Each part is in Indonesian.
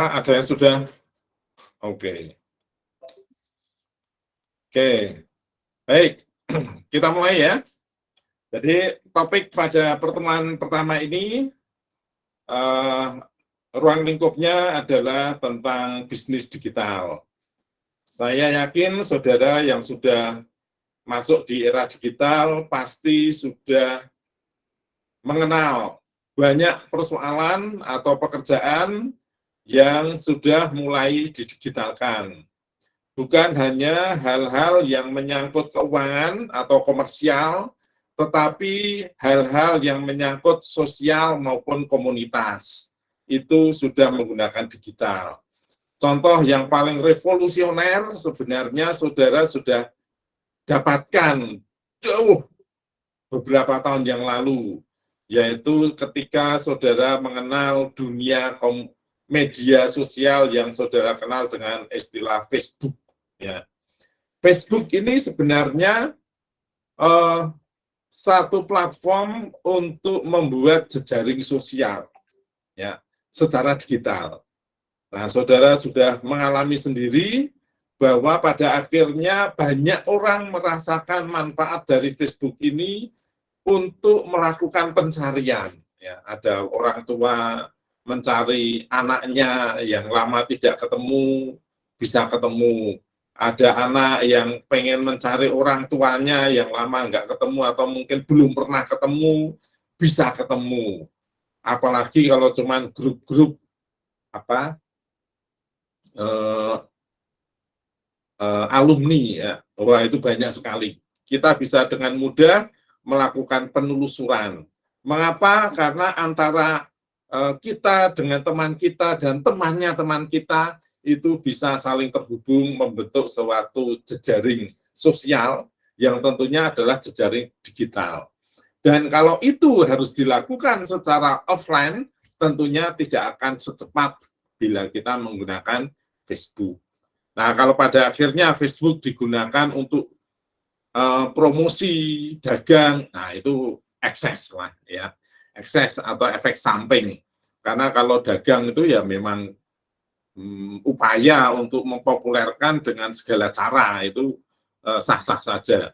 Apakah ada yang sudah? Oke. Oke, baik. Kita mulai ya. Jadi topik pada pertemuan pertama ini, ruang lingkupnya adalah tentang bisnis digital. Saya yakin saudara yang sudah masuk di era digital pasti sudah mengenal banyak persoalan atau pekerjaan yang sudah mulai didigitalkan. Bukan hanya hal-hal yang menyangkut keuangan atau komersial, tetapi hal-hal yang menyangkut sosial maupun komunitas. Itu sudah menggunakan digital. Contoh yang paling revolusioner sebenarnya saudara sudah dapatkan jauh beberapa tahun yang lalu, yaitu ketika saudara mengenal dunia media sosial yang saudara kenal dengan istilah Facebook. Ya. Facebook ini sebenarnya satu platform untuk membuat jejaring sosial, ya, secara digital. Nah, saudara sudah mengalami sendiri bahwa pada akhirnya banyak orang merasakan manfaat dari Facebook ini untuk melakukan pencarian. Ya, ada orang tua mencari anaknya yang lama tidak ketemu, bisa ketemu. Ada anak yang pengen mencari orang tuanya yang lama nggak ketemu atau mungkin belum pernah ketemu, bisa ketemu. Apalagi kalau cuman grup-grup alumni, ya. Wah, itu banyak sekali. Kita bisa dengan mudah melakukan penelusuran. Mengapa? Karena antara kita dengan teman kita dan temannya teman kita itu bisa saling terhubung membentuk suatu jejaring sosial yang tentunya adalah jejaring digital. Dan kalau itu harus dilakukan secara offline, tentunya tidak akan secepat bila kita menggunakan Facebook. Nah, kalau pada akhirnya Facebook digunakan untuk promosi dagang, nah itu ekses lah ya, ekses atau efek samping. Karena kalau dagang itu ya memang upaya untuk mempopulerkan dengan segala cara, itu sah-sah saja.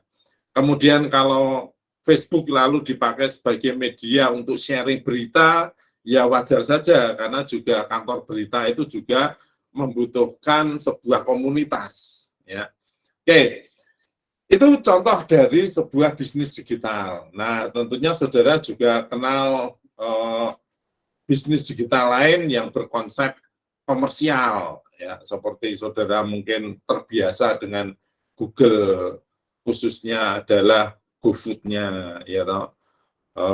Kemudian kalau Facebook lalu dipakai sebagai media untuk sharing berita, ya wajar saja, karena juga kantor berita itu juga membutuhkan sebuah komunitas. Ya. Oke, itu contoh dari sebuah bisnis digital. Nah, tentunya saudara juga kenal bisnis digital lain yang berkonsep komersial, ya, seperti saudara mungkin terbiasa dengan Google, khususnya adalah GoFood-nya, ya toh.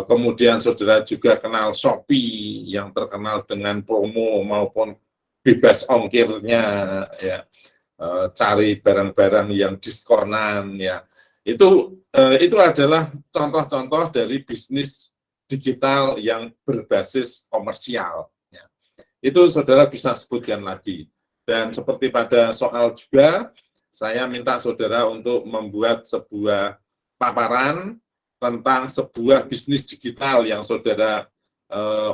Kemudian saudara juga kenal Shopee yang terkenal dengan promo maupun bebas ongkirnya, ya, cari barang-barang yang diskonan, ya. Itu adalah contoh-contoh dari bisnis digital yang berbasis komersial. Ya. Itu saudara bisa sebutkan lagi. Dan seperti pada soal juga, saya minta saudara untuk membuat sebuah paparan tentang sebuah bisnis digital yang saudara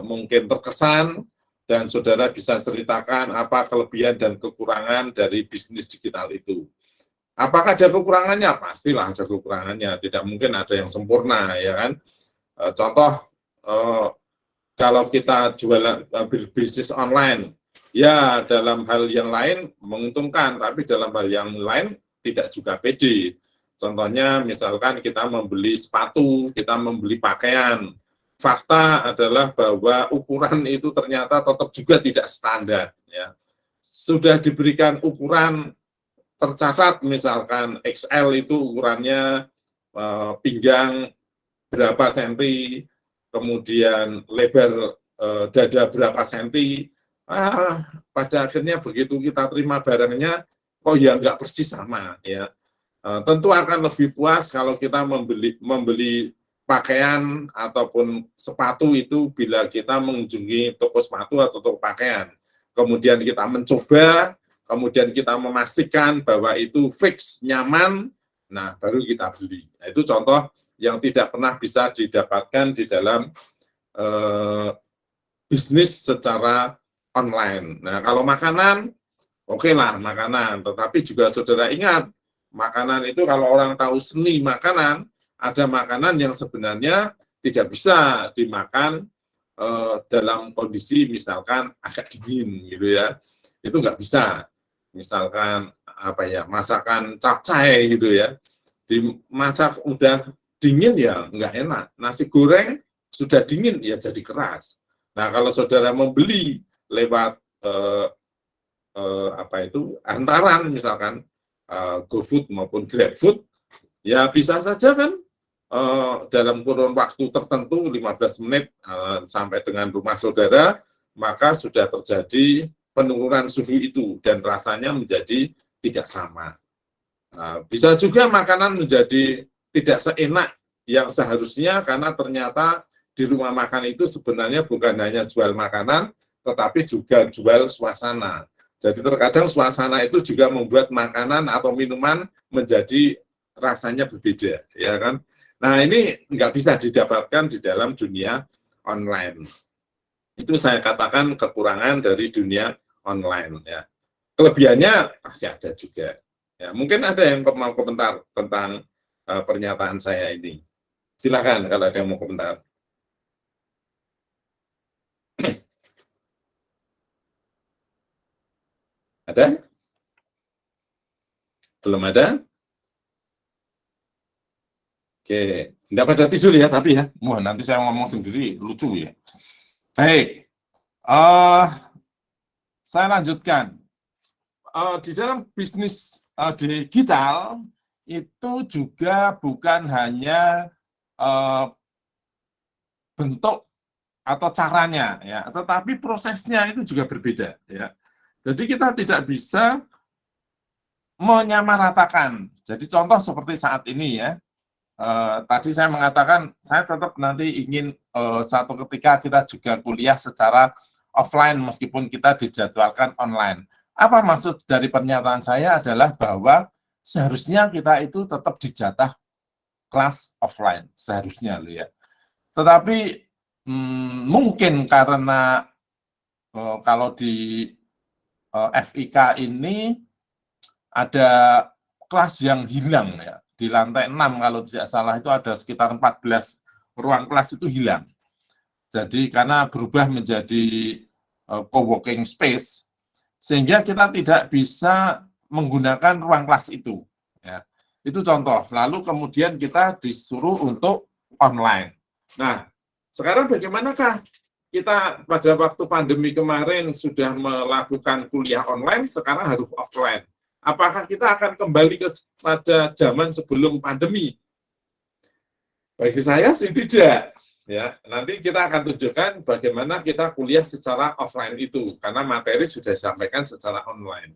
mungkin terkesan, dan saudara bisa ceritakan apa kelebihan dan kekurangan dari bisnis digital itu. Apakah ada kekurangannya? Pastilah ada kekurangannya, tidak mungkin ada yang sempurna, ya kan? Contoh, kalau kita jualan bisnis online, ya dalam hal yang lain menguntungkan, tapi dalam hal yang lain tidak juga pede. Contohnya misalkan kita membeli sepatu, kita membeli pakaian. Fakta adalah bahwa ukuran itu ternyata tetap juga tidak standar. Ya. Sudah diberikan ukuran tercatat, misalkan XL itu ukurannya pinggang berapa senti, kemudian lebar dada berapa senti. Pada akhirnya begitu kita terima barangnya, kok ya nggak persis sama, ya. Tentu akan lebih puas kalau kita membeli pakaian ataupun sepatu itu bila kita mengunjungi toko sepatu atau toko pakaian. Kemudian kita mencoba, kemudian kita memastikan bahwa itu fix, nyaman, nah baru kita beli. Nah, itu contoh yang tidak pernah bisa didapatkan di dalam bisnis secara online. Nah, kalau makanan, oke lah makanan, tetapi juga saudara ingat, makanan itu kalau orang tahu seni makanan, ada makanan yang sebenarnya tidak bisa dimakan dalam kondisi misalkan agak dingin gitu ya, itu nggak bisa. Misalkan apa ya, masakan capcay gitu ya, dimasak udah dingin ya nggak enak. Nasi goreng sudah dingin ya jadi keras. Nah kalau saudara membeli lewat apa itu antaran misalkan GoFood maupun GrabFood, ya bisa saja kan dalam kurun waktu tertentu 15 menit sampai dengan rumah saudara, maka sudah terjadi penurunan suhu itu dan rasanya menjadi tidak sama. Bisa juga makanan menjadi tidak seenak yang seharusnya karena ternyata di rumah makan itu sebenarnya bukan hanya jual makanan, tetapi juga jual suasana. Jadi terkadang suasana itu juga membuat makanan atau minuman menjadi rasanya berbeda, ya kan? Nah ini nggak bisa didapatkan di dalam dunia online. Itu saya katakan kekurangan dari dunia online. Ya. Kelebihannya masih ada juga. Ya, mungkin ada yang mau komentar tentang pernyataan saya ini. Silakan kalau ada yang mau komentar. Ada? Belum ada? Oke, tidak pada tidur ya tapi ya. Wah, nanti saya ngomong sendiri lucu ya. Baik, saya lanjutkan. Di dalam bisnis digital itu juga bukan hanya bentuk atau caranya ya, tetapi prosesnya itu juga berbeda ya. Jadi kita tidak bisa menyamaratakan. Jadi contoh seperti saat ini ya. Tadi saya mengatakan saya tetap nanti ingin satu ketika kita juga kuliah secara offline meskipun kita dijadwalkan online. Apa maksud dari pernyataan saya adalah bahwa seharusnya kita itu tetap dijatah kelas offline seharusnya loh ya. Tetapi mungkin karena kalau di FIK ini ada kelas yang hilang ya. Di lantai 6 kalau tidak salah itu ada sekitar 14 ruang kelas itu hilang. Jadi karena berubah menjadi co-working space, sehingga kita tidak bisa menggunakan ruang kelas itu. Ya. Itu contoh. Lalu kemudian kita disuruh untuk online. Nah, sekarang bagaimanakah kita pada waktu pandemi kemarin sudah melakukan kuliah online, sekarang harus offline. Apakah kita akan kembali pada zaman sebelum pandemi? Bagi saya sih tidak. Ya, nanti kita akan tunjukkan bagaimana kita kuliah secara offline itu, karena materi sudah disampaikan secara online.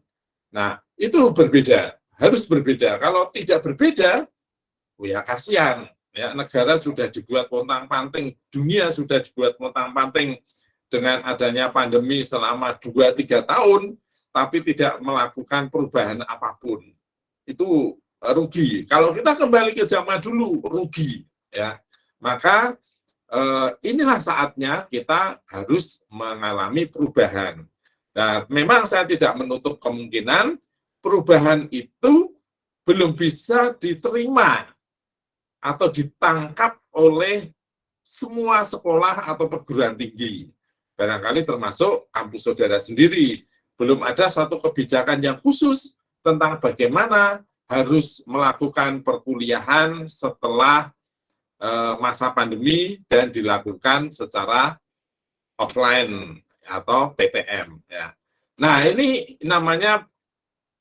Nah, itu berbeda, harus berbeda. Kalau tidak berbeda, ya kasihan. Ya, negara sudah dibuat pontang-panting, dunia sudah dibuat pontang-panting dengan adanya pandemi selama 2-3 tahun, tapi tidak melakukan perubahan apapun. Itu rugi. Kalau kita kembali ke zaman dulu, rugi. Ya, maka inilah saatnya kita harus mengalami perubahan. Nah, memang saya tidak menutup kemungkinan perubahan itu belum bisa diterima atau ditangkap oleh semua sekolah atau perguruan tinggi. Barangkali termasuk kampus saudara sendiri. Belum ada satu kebijakan yang khusus tentang bagaimana harus melakukan perkuliahan setelah masa pandemi dan dilakukan secara offline atau PTM. Ya. Nah, ini namanya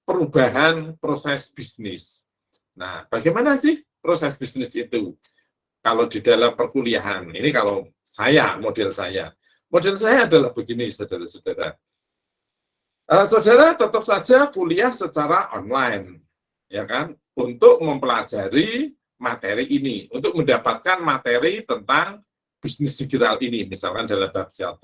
perubahan proses bisnis. Nah, bagaimana sih proses bisnis itu? Kalau di dalam perkuliahan, ini kalau saya, model saya adalah begini, saudara-saudara. Saudara tetap saja kuliah secara online, ya kan, untuk mempelajari materi ini, untuk mendapatkan materi tentang bisnis digital ini, misalkan dalam bab 1.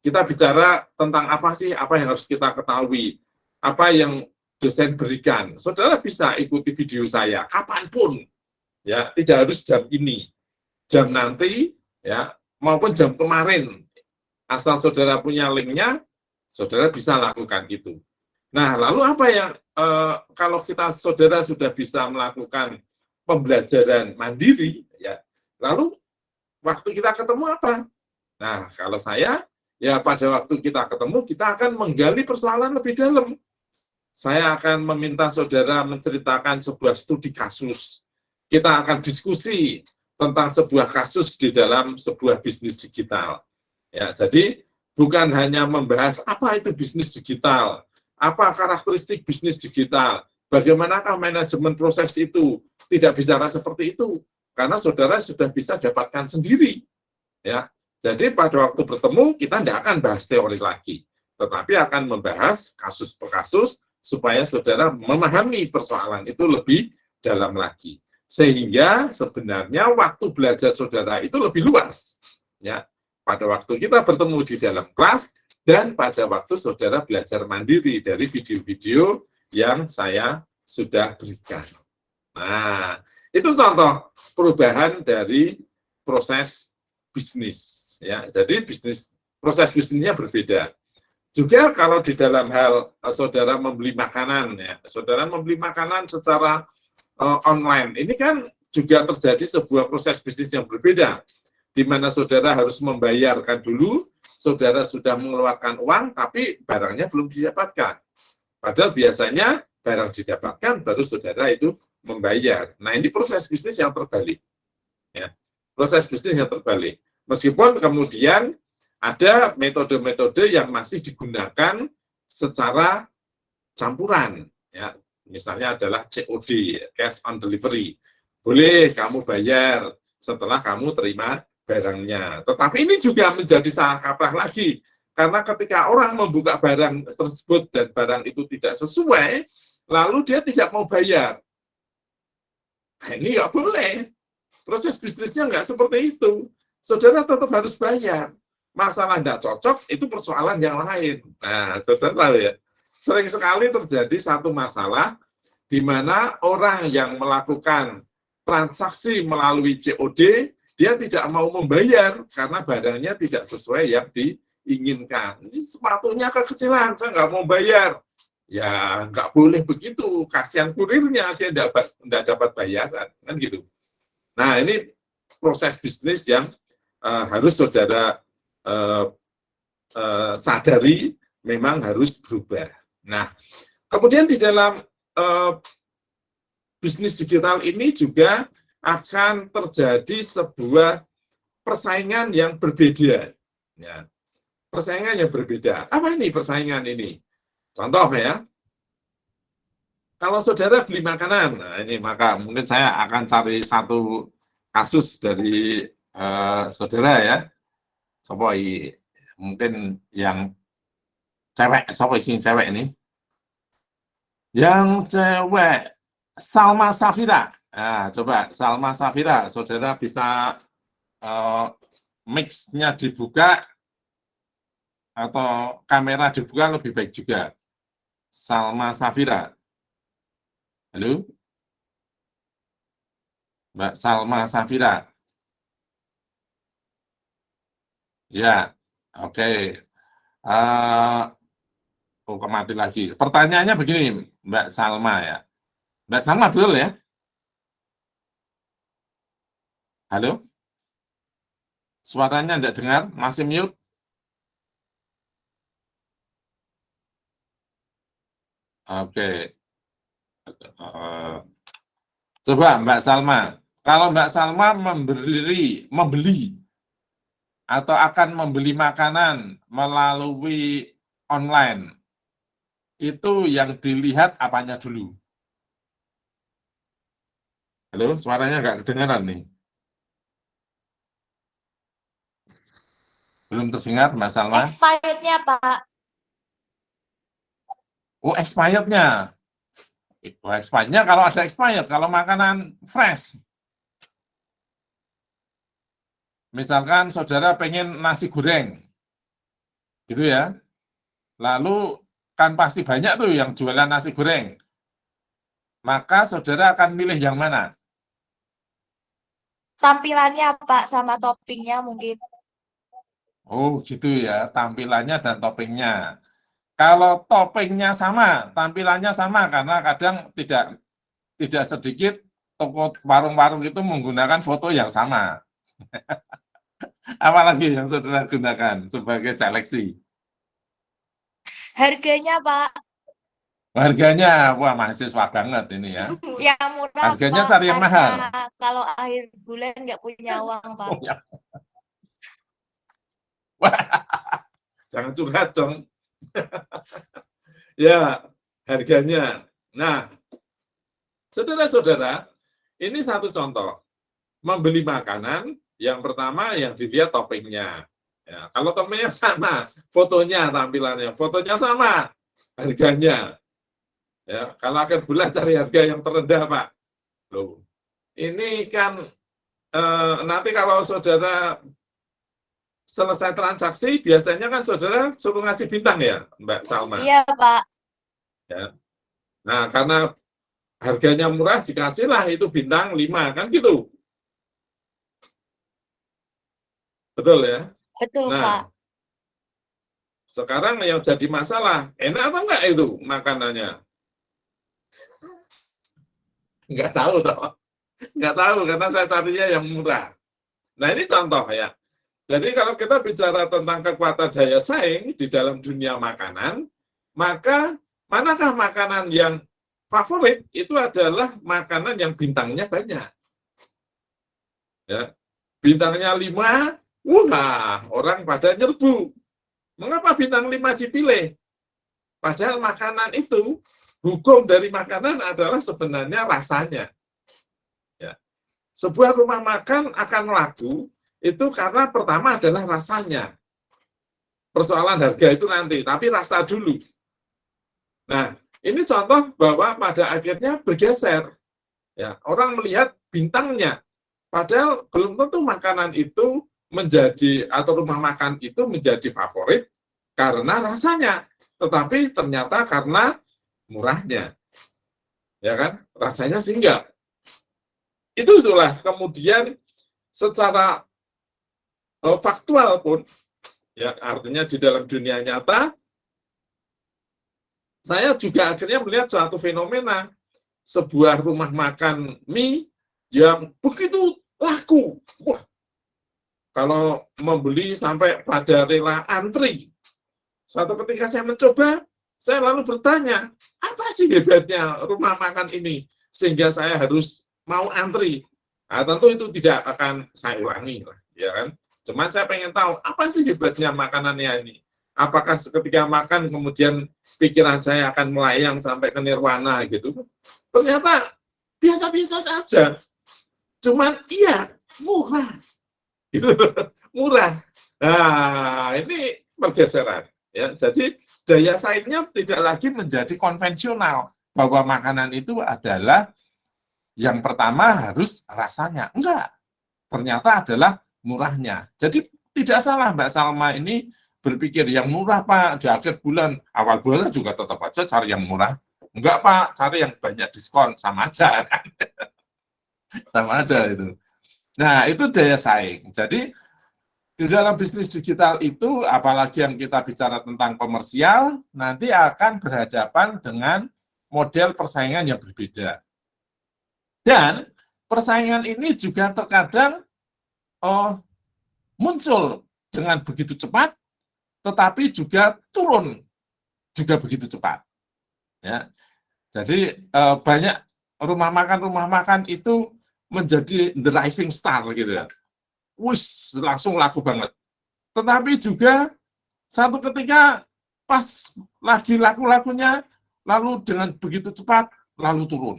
Kita bicara tentang apa sih, apa yang harus kita ketahui, apa yang dosen berikan. Saudara bisa ikuti video saya kapanpun, ya, tidak harus jam ini, jam nanti, ya, maupun jam kemarin. Asal saudara punya linknya, Saudara bisa lakukan itu. Nah, lalu apa yang kalau saudara sudah bisa melakukan pembelajaran mandiri, ya, lalu waktu kita ketemu apa? Nah, kalau saya, ya pada waktu kita ketemu, kita akan menggali persoalan lebih dalam. Saya akan meminta saudara menceritakan sebuah studi kasus. Kita akan diskusi tentang sebuah kasus di dalam sebuah bisnis digital. Ya, jadi bukan hanya membahas apa itu bisnis digital, apa karakteristik bisnis digital, bagaimanakah manajemen proses itu. Tidak bicara seperti itu, karena saudara sudah bisa dapatkan sendiri. Ya, jadi pada waktu bertemu kita tidak akan bahas teori lagi, tetapi akan membahas kasus per kasus supaya saudara memahami persoalan itu lebih dalam lagi. Sehingga sebenarnya waktu belajar saudara itu lebih luas. Ya, pada waktu kita bertemu di dalam kelas dan pada waktu saudara belajar mandiri dari video-video yang saya sudah berikan. Nah, itu contoh perubahan dari proses bisnis. Ya, jadi proses bisnisnya berbeda. Juga kalau di dalam hal saudara membeli makanan, ya, saudara membeli makanan secara online, ini kan juga terjadi sebuah proses bisnis yang berbeda, di mana saudara harus membayarkan dulu, saudara sudah mengeluarkan uang, tapi barangnya belum didapatkan. Padahal biasanya barang didapatkan, baru saudara itu membayar. Nah, ini proses bisnis yang terbalik. Ya. Proses bisnis yang terbalik. Meskipun kemudian ada metode-metode yang masih digunakan secara campuran, ya, misalnya adalah COD, cash on delivery. Boleh kamu bayar setelah kamu terima barangnya. Tetapi ini juga menjadi salah kaprah lagi, karena ketika orang membuka barang tersebut dan barang itu tidak sesuai, lalu dia tidak mau bayar. Nah, ini nggak boleh. Proses bisnisnya nggak seperti itu. Saudara tetap harus bayar. Masalah tidak cocok, itu persoalan yang lain. Nah, saudara tahu ya, sering sekali terjadi satu masalah di mana orang yang melakukan transaksi melalui COD, dia tidak mau membayar karena barangnya tidak sesuai yang diinginkan. Ini sepatunya kekecilan, saya nggak mau bayar. Ya, nggak boleh begitu. Kasihan kurirnya, dia tidak dapat bayaran. Kan gitu. Nah, ini proses bisnis yang harus saudara sadari memang harus berubah. Nah, kemudian di dalam bisnis digital ini juga akan terjadi sebuah persaingan yang berbeda. Ya, persaingan yang berbeda. Apa ini persaingan ini? Contoh ya, kalau saudara beli makanan, nah ini maka mungkin saya akan cari satu kasus dari saudara ya. Sopoi mungkin yang cewek, sopoi sing cewek ini. Yang cewek Salma Safira. Nah, coba Salma Safira, saudara bisa mix-nya dibuka atau kamera dibuka lebih baik juga. Salma Safira. Halo? Mbak Salma Safira. Ya, oke. Mati lagi. Pertanyaannya begini, Mbak Salma ya. Mbak Salma betul ya? Halo? Suaranya tidak dengar, masih mute? Oke. Coba Mbak Salma, kalau Mbak Salma membeli atau akan membeli makanan melalui online, itu yang dilihat apanya dulu? Halo, suaranya nggak kedengaran nih. Belum terdengar, Mbak Salma? Expirednya, Pak. Oh, expirednya. Expirednya kalau ada expired, kalau makanan fresh. Misalkan saudara pengen nasi goreng, gitu ya. Lalu kan pasti banyak tuh yang jualan nasi goreng. Maka saudara akan milih yang mana? Tampilannya, Pak, sama toppingnya mungkin. Oh, gitu ya, tampilannya dan toppingnya. Kalau toppingnya sama, tampilannya sama, karena kadang tidak sedikit toko warung-warung itu menggunakan foto yang sama. Apalagi yang saudara gunakan sebagai seleksi? Harganya, Pak. Harganya, wah mahasiswa banget ini ya. Yang murah, Harganya Pak, cari yang karena mahal. kalau akhir bulan nggak punya uang, Pak. Oh, ya. Wah, jangan curhat dong. Ya, harganya. Nah, saudara-saudara, ini satu contoh. Membeli makanan, yang pertama yang dilihat toppingnya. Ya, kalau toppingnya sama, fotonya, tampilannya, fotonya sama, harganya. Ya, kalau akhir bulan cari harga yang terendah, Pak. Loh, ini kan nanti kalau saudara selesai transaksi, biasanya kan saudara suruh ngasih bintang ya, Mbak Salma. Iya, Pak. Ya. Nah, karena harganya murah, dikasihlah itu bintang 5, kan gitu. Betul ya? Betul, Pak. Nah, sekarang yang jadi masalah, enak atau enggak itu makanannya? Enggak tahu toh. Enggak tahu, karena saya carinya yang murah. Nah, ini contoh ya. Jadi kalau kita bicara tentang kekuatan daya saing di dalam dunia makanan, maka manakah makanan yang favorit? Itu adalah makanan yang bintangnya banyak. Ya. Bintangnya 5, wah, orang pada nyerbu. Mengapa bintang 5 dipilih? Padahal makanan itu, hukum dari makanan adalah sebenarnya rasanya. Ya. Sebuah rumah makan akan laku itu karena pertama adalah rasanya. Persoalan harga itu nanti, tapi rasa dulu. Nah, ini contoh bahwa pada akhirnya bergeser. Ya, orang melihat bintangnya, padahal belum tentu makanan itu menjadi, atau rumah makan itu menjadi favorit karena rasanya, tetapi ternyata karena murahnya. Ya kan? Rasanya sih enggak. Itulah kemudian secara faktual pun, ya artinya di dalam dunia nyata, saya juga akhirnya melihat suatu fenomena, sebuah rumah makan mie yang begitu laku. Wah, kalau membeli sampai pada rela antri. Suatu ketika saya mencoba, saya lalu bertanya, apa sih hebatnya rumah makan ini sehingga saya harus mau antri? Nah, tentu itu tidak akan saya ulangi lah, ya kan? Cuman saya pengen tahu apa sih hebatnya makanannya ini. Apakah ketika makan kemudian pikiran saya akan melayang sampai ke nirwana gitu? Ternyata biasa-biasa saja. Cuman iya, murah. Gitu. Murah. Nah, ini pergeseran. Ya, jadi daya saingnya tidak lagi menjadi konvensional bahwa makanan itu adalah yang pertama harus rasanya. Enggak. Ternyata adalah murahnya. Jadi tidak salah Mbak Salma ini berpikir yang murah Pak di akhir bulan, awal bulan juga tetap aja cari yang murah. Enggak Pak, cari yang banyak diskon, sama aja. Sama aja itu. Nah, itu daya saing. Jadi di dalam bisnis digital itu, apalagi yang kita bicara tentang komersial, nanti akan berhadapan dengan model persaingan yang berbeda. Dan persaingan ini juga terkadang muncul dengan begitu cepat, tetapi juga turun juga begitu cepat. Ya. Jadi banyak rumah makan itu menjadi the rising star gitu ya. Wis, langsung laku banget. Tetapi juga satu ketika pas lagi laku-lakunya, lalu dengan begitu cepat, lalu turun.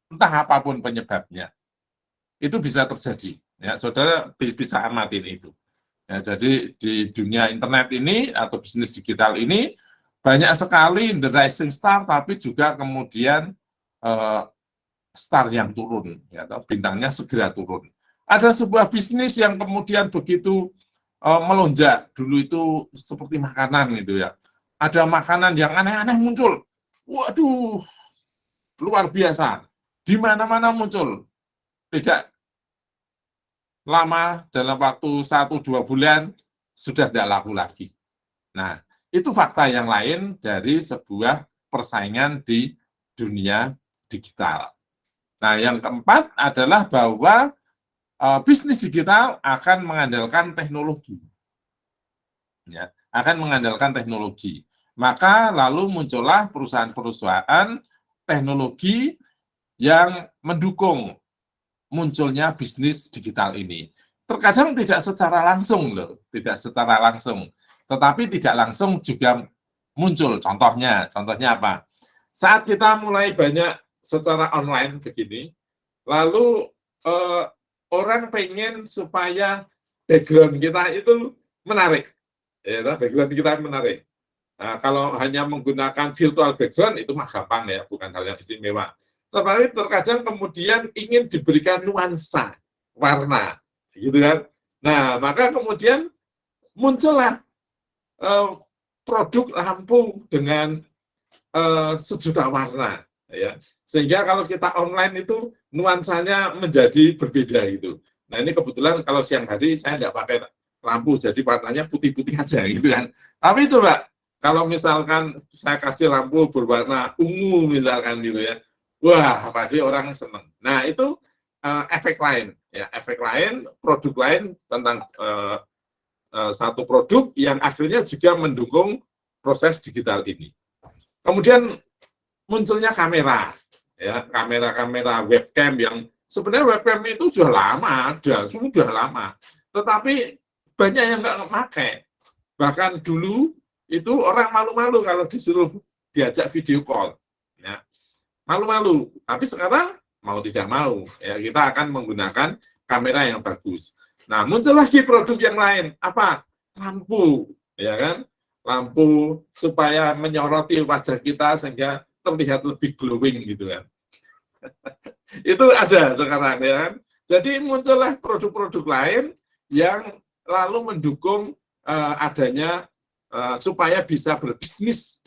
Entah apapun penyebabnya. Itu bisa terjadi. Ya, saudara bisa amatin itu. Ya, jadi di dunia internet ini atau bisnis digital ini banyak sekali the rising star, tapi juga kemudian star yang turun, ya, atau bintangnya segera turun. Ada sebuah bisnis yang kemudian begitu melonjak, dulu itu seperti makanan gitu ya. Ada makanan yang aneh-aneh muncul. Waduh, luar biasa. Di mana-mana muncul. Tidak lama, dalam waktu 1-2 bulan, sudah tidak laku lagi. Nah, itu fakta yang lain dari sebuah persaingan di dunia digital. Nah, yang keempat adalah bahwa bisnis digital akan mengandalkan teknologi. Ya, akan mengandalkan teknologi. Maka lalu muncullah perusahaan-perusahaan teknologi yang mendukung munculnya bisnis digital ini. Terkadang tidak secara langsung loh, tidak secara langsung. Tetapi tidak langsung juga muncul. Contohnya apa? Saat kita mulai banyak secara online begini, lalu orang pengen supaya background kita itu menarik. Ya, background kita menarik. Nah, kalau hanya menggunakan virtual background itu mah gampang ya, bukan hal yang istimewa. Tetapi terkadang kemudian ingin diberikan nuansa, warna, gitu kan. Nah, maka kemudian muncullah produk lampu dengan sejuta warna, ya. Sehingga kalau kita online itu nuansanya menjadi berbeda gitu. Nah, ini kebetulan kalau siang hari saya tidak pakai lampu, jadi warnanya putih-putih aja gitu kan. Tapi coba kalau misalkan saya kasih lampu berwarna ungu misalkan gitu ya, wah pasti orang senang. Nah, itu efek lain, ya, efek lain, produk lain tentang satu produk yang akhirnya juga mendukung proses digital ini. Kemudian munculnya kamera, ya, kamera-kamera webcam yang sebenarnya webcam itu sudah lama ada, sudah lama, tetapi banyak yang nggak pakai. Bahkan dulu itu orang malu-malu kalau disuruh diajak video call, ya, malu-malu. Tapi sekarang mau tidak mau, ya, kita akan menggunakan kamera yang bagus. Nah, muncul lagi produk yang lain, apa? Lampu, ya kan? Lampu supaya menyoroti wajah kita sehingga terlihat lebih glowing gitu kan. Itu ada sekarang, ya kan? Jadi muncullah produk-produk lain yang lalu mendukung adanya supaya bisa berbisnis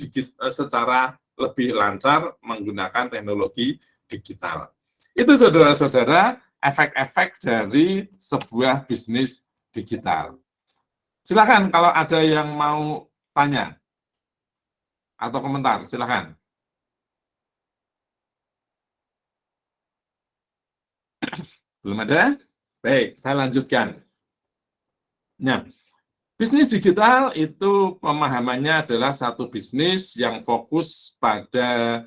secara lebih lancar menggunakan teknologi digital. Itu saudara-saudara efek-efek dari sebuah bisnis digital. Silakan kalau ada yang mau tanya atau komentar, silakan. Belum ada? Baik, saya lanjutkan. Nah, bisnis digital itu pemahamannya adalah satu bisnis yang fokus pada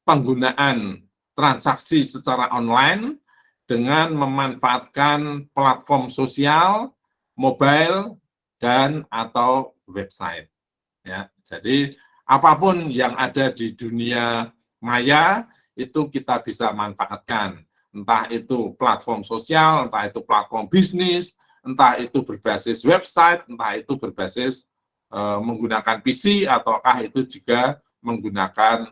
penggunaan transaksi secara online dengan memanfaatkan platform sosial, mobile, dan atau website. Ya, jadi apapun yang ada di dunia maya itu kita bisa manfaatkan. Entah itu platform sosial, entah itu platform bisnis, entah itu berbasis website, entah itu berbasis menggunakan PC, ataukah itu juga menggunakan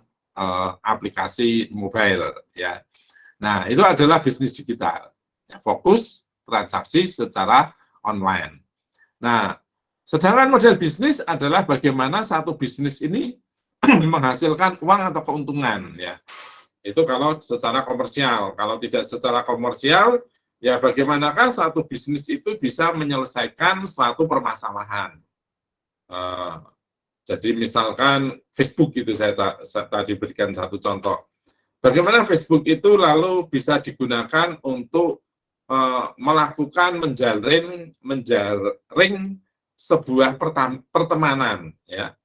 aplikasi mobile, ya. Nah, itu adalah bisnis digital. Ya, fokus transaksi secara online. Nah, sedangkan model bisnis adalah bagaimana satu bisnis ini menghasilkan uang atau keuntungan, ya. Itu kalau secara komersial. Kalau tidak secara komersial, ya bagaimanakah satu bisnis itu bisa menyelesaikan suatu permasalahan. Jadi misalkan Facebook itu saya tadi berikan satu contoh. Bagaimana Facebook itu lalu bisa digunakan untuk melakukan menjaring sebuah pertemanan, ya.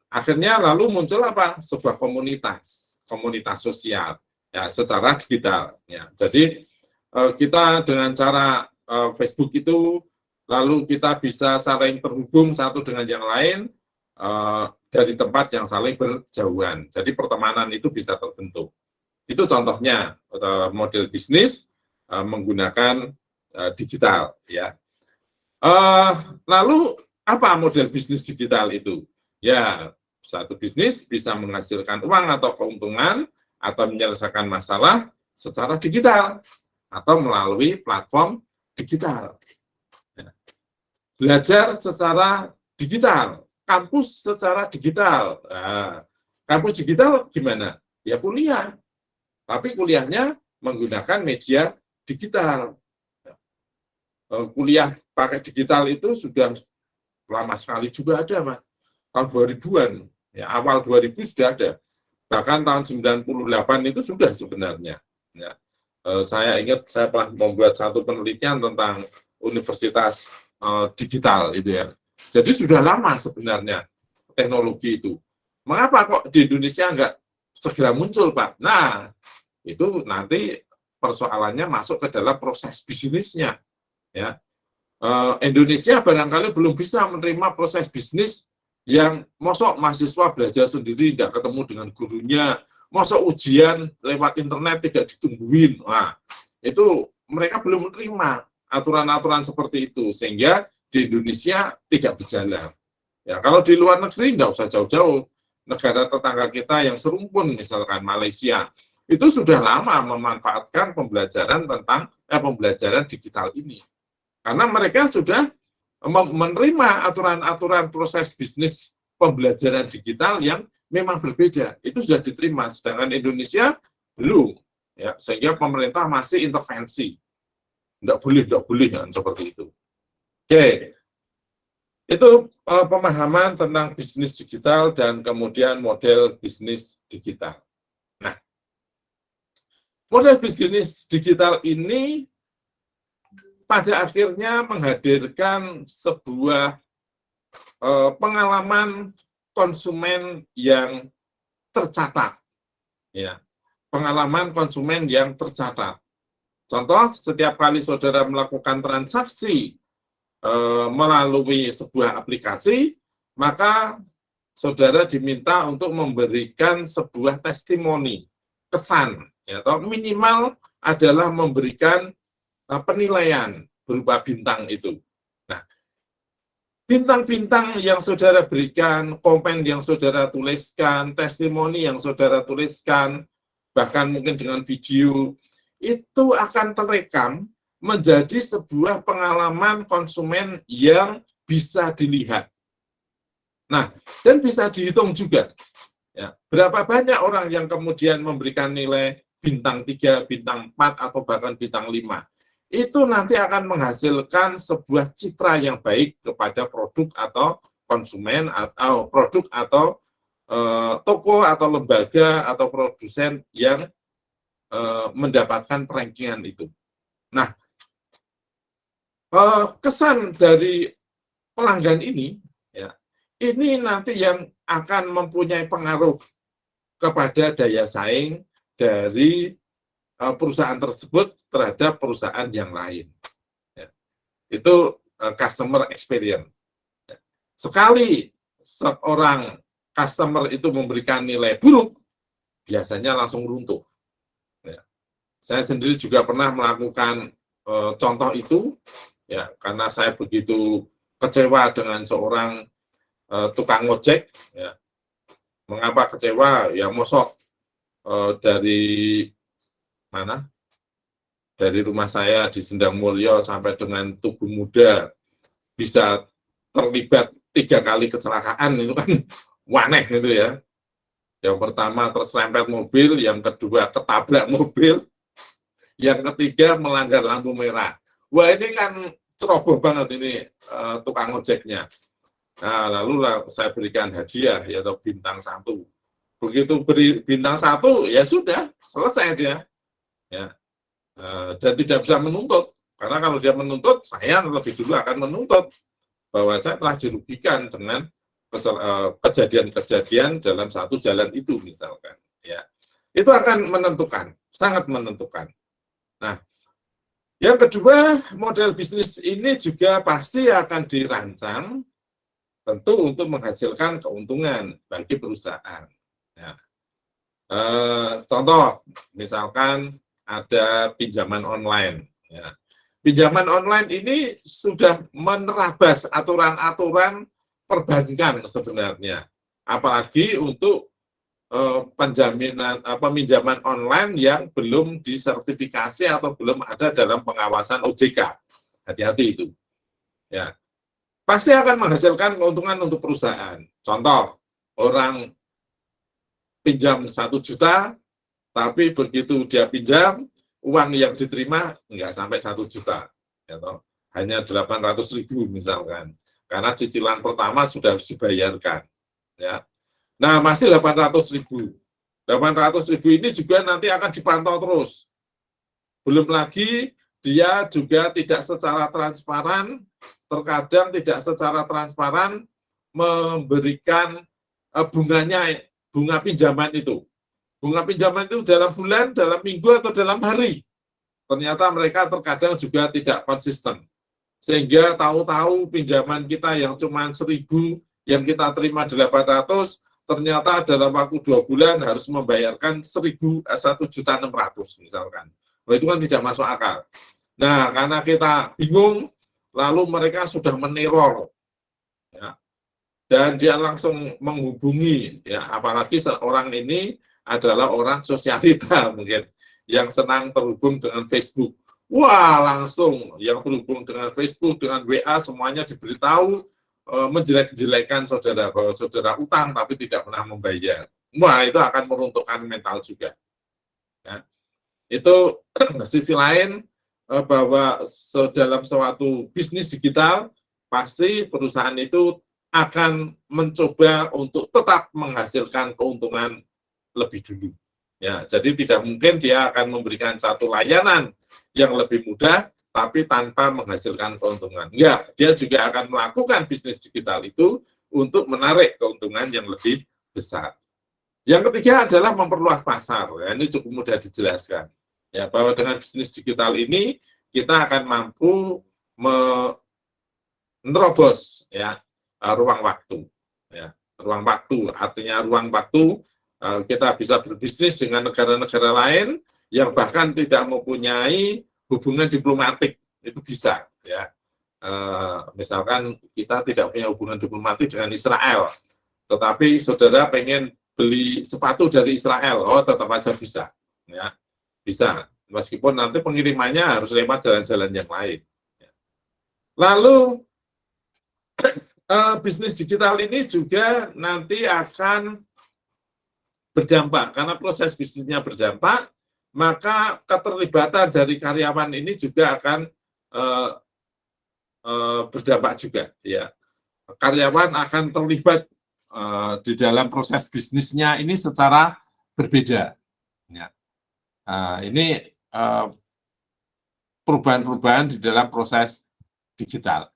Akhirnya lalu muncul apa? Sebuah komunitas sosial, ya, secara digital, ya. Jadi kita dengan cara Facebook itu lalu kita bisa saling terhubung satu dengan yang lain dari tempat yang saling berjauhan. Jadi pertemanan itu bisa terbentuk. Itu contohnya model bisnis menggunakan digital, ya. Lalu apa model bisnis digital itu? Ya, satu bisnis bisa menghasilkan uang atau keuntungan atau menyelesaikan masalah secara digital atau melalui platform digital. Belajar secara digital, kampus secara digital. Nah, kampus digital gimana? Ya kuliah, tapi kuliahnya menggunakan media digital. Kuliah pakai digital itu sudah lama sekali juga ada, Mas. Tahun 2000-an, ya, awal 2000 sudah ada. Bahkan tahun 98 itu sudah sebenarnya. Ya. Saya ingat saya pernah membuat satu penelitian tentang universitas digital itu ya. Jadi sudah lama sebenarnya teknologi itu. Mengapa kok di Indonesia enggak segera muncul, Pak? Nah, itu nanti persoalannya masuk ke dalam proses bisnisnya. Ya. Indonesia barangkali belum bisa menerima proses bisnis yang mosok mahasiswa belajar sendiri, tidak ketemu dengan gurunya, mosok ujian lewat internet tidak ditungguin. Nah, itu mereka belum menerima aturan-aturan seperti itu, sehingga di Indonesia tidak berjalan. Ya, kalau di luar negeri nggak usah jauh-jauh, negara tetangga kita yang serumpun, misalkan Malaysia, itu sudah lama memanfaatkan pembelajaran tentang pembelajaran digital ini. Karena mereka sudah menerima aturan-aturan proses bisnis pembelajaran digital yang memang berbeda. Itu sudah diterima, sedangkan Indonesia belum. Ya, sehingga pemerintah masih intervensi. Tidak boleh ya, seperti itu. Oke, itu pemahaman tentang bisnis digital dan kemudian model bisnis digital. Nah, model bisnis digital ini pada akhirnya menghadirkan sebuah pengalaman konsumen yang tercatat. Ya, pengalaman konsumen yang tercatat. Contoh, setiap kali saudara melakukan transaksi melalui sebuah aplikasi, maka saudara diminta untuk memberikan sebuah testimoni, kesan, ya, atau minimal adalah memberikan penilaian berupa bintang itu. Nah, bintang-bintang yang saudara berikan, komen yang saudara tuliskan, testimoni yang saudara tuliskan, bahkan mungkin dengan video, itu akan terekam menjadi sebuah pengalaman konsumen yang bisa dilihat. Nah, dan bisa dihitung juga. Ya, berapa banyak orang yang kemudian memberikan nilai bintang 3, bintang 4, atau bahkan bintang 5. Itu nanti akan menghasilkan sebuah citra yang baik kepada produk atau konsumen, atau produk atau toko atau lembaga atau produsen yang mendapatkan rankingan itu. Nah, kesan dari pelanggan ini, ya, ini nanti yang akan mempunyai pengaruh kepada daya saing dari perusahaan tersebut terhadap perusahaan yang lain. Ya. Itu customer experience. Ya. Sekali seorang customer itu memberikan nilai buruk, biasanya langsung runtuh. Ya. Saya sendiri juga pernah melakukan contoh itu, ya, karena saya begitu kecewa dengan seorang tukang ojek. Ya. Mengapa kecewa? Ya, mosok dari mana? Dari rumah saya di Sendang Mulyo sampai dengan Tugu Muda bisa terlibat 3 kali kecelakaan, itu kan waneh gitu ya. Yang pertama terserempet mobil, yang kedua ketabrak mobil, yang ketiga melanggar lampu merah. Wah, ini kan ceroboh banget ini tukang ojeknya. Nah, lalu saya berikan hadiah, yaitu bintang 1. Begitu beri bintang 1, ya sudah, selesai dia. Ya. Dan tidak bisa menuntut, karena kalau dia menuntut, saya lebih dulu akan menuntut bahwa saya telah dirugikan dengan kejadian-kejadian dalam satu jalan itu, misalkan. Ya, itu akan menentukan, sangat menentukan. Nah, yang kedua, model bisnis ini juga pasti akan dirancang tentu untuk menghasilkan keuntungan bagi perusahaan. Ya. Contoh, misalkan ada pinjaman online. Ya. Pinjaman online ini sudah menerabas aturan-aturan perbankan sebenarnya, apalagi untuk peminjaman online yang belum disertifikasi atau belum ada dalam pengawasan OJK. Hati-hati itu. Ya, pasti akan menghasilkan keuntungan untuk perusahaan. Contoh, orang pinjam 1 juta, tapi begitu dia pinjam, uang yang diterima nggak sampai 1 juta, ya toh, hanya 800.000 misalkan. karena cicilan pertama sudah harus dibayarkan. Ya. Nah, masih 800.000. 800.000 ini juga nanti akan dipantau terus. Belum lagi dia juga tidak secara transparan, terkadang tidak secara transparan memberikan bunganya, bunga pinjaman itu. Bunga pinjaman itu dalam bulan, dalam minggu, atau dalam hari. Ternyata mereka terkadang juga tidak konsisten. Sehingga tahu-tahu pinjaman kita yang cuma 1.000, yang kita terima 800, ternyata dalam waktu 2 bulan harus membayarkan 1.600.000 misalkan. Nah, itu kan tidak masuk akal. Nah, karena kita bingung, lalu mereka sudah meneror, ya, dan dia langsung menghubungi, ya, apalagi seorang ini adalah orang sosialita mungkin, yang senang terhubung dengan Facebook. Wah, langsung yang terhubung dengan Facebook, dengan WA, semuanya diberitahu, menjelek-jelekan saudara, bahwa saudara utang tapi tidak pernah membayar. Wah, itu akan meruntuhkan mental juga. Ya. Itu sisi lain, bahwa dalam suatu bisnis digital, pasti perusahaan itu akan mencoba untuk tetap menghasilkan keuntungan lebih dulu. Ya, jadi tidak mungkin dia akan memberikan satu layanan yang lebih mudah, tapi tanpa menghasilkan keuntungan. Enggak, dia juga akan melakukan bisnis digital itu untuk menarik keuntungan yang lebih besar. Yang ketiga adalah memperluas pasar. Ya, ini cukup mudah dijelaskan. Ya, bahwa dengan bisnis digital ini kita akan mampu menerobos, ya, ruang waktu. Ya, ruang waktu artinya ruang waktu kita bisa berbisnis dengan negara-negara lain yang bahkan tidak mempunyai hubungan diplomatik, itu bisa, ya. Misalkan kita tidak punya hubungan diplomatik dengan Israel, tetapi saudara pengen beli sepatu dari Israel, oh tetap aja bisa, ya, bisa, meskipun nanti pengirimannya harus lewat jalan-jalan yang lain. Lalu bisnis digital ini juga nanti akan berdampak, karena proses bisnisnya berdampak, maka keterlibatan dari karyawan ini juga akan berdampak juga, ya. Karyawan akan terlibat di dalam proses bisnisnya ini secara berbeda, ya. Ini perubahan-perubahan di dalam proses digital.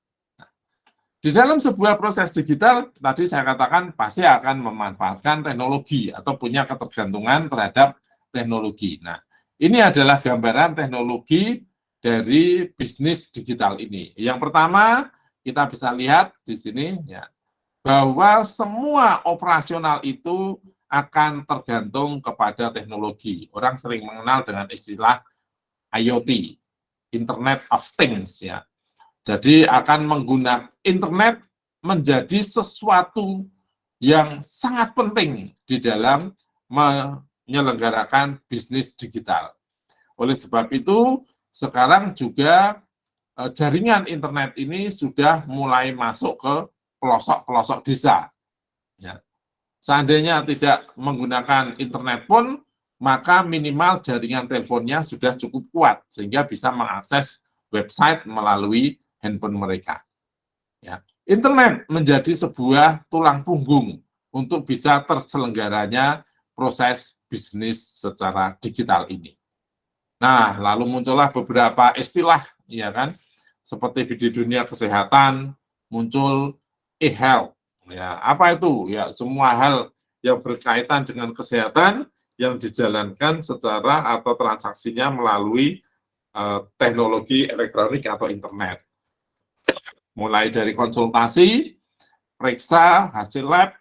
Di dalam sebuah proses digital, tadi saya katakan pasti akan memanfaatkan teknologi atau punya ketergantungan terhadap teknologi. Nah, ini adalah gambaran teknologi dari bisnis digital ini. Yang pertama, kita bisa lihat di sini, ya, bahwa semua operasional itu akan tergantung kepada teknologi. Orang sering mengenal dengan istilah IoT, Internet of Things, ya. Jadi akan menggunakan internet menjadi sesuatu yang sangat penting di dalam menyelenggarakan bisnis digital. Oleh sebab itu, sekarang juga jaringan internet ini sudah mulai masuk ke pelosok-pelosok desa. Ya. Seandainya tidak menggunakan internet pun, maka minimal jaringan teleponnya sudah cukup kuat, sehingga bisa mengakses website melalui handphone mereka. Ya. Internet menjadi sebuah tulang punggung untuk bisa terselenggaranya proses bisnis secara digital ini. Nah, lalu muncullah beberapa istilah, ya kan, seperti di dunia kesehatan muncul e-health. Ya, apa itu? Ya, semua hal yang berkaitan dengan kesehatan yang dijalankan secara atau transaksinya melalui teknologi elektronik atau internet. Mulai dari konsultasi, periksa, hasil lab,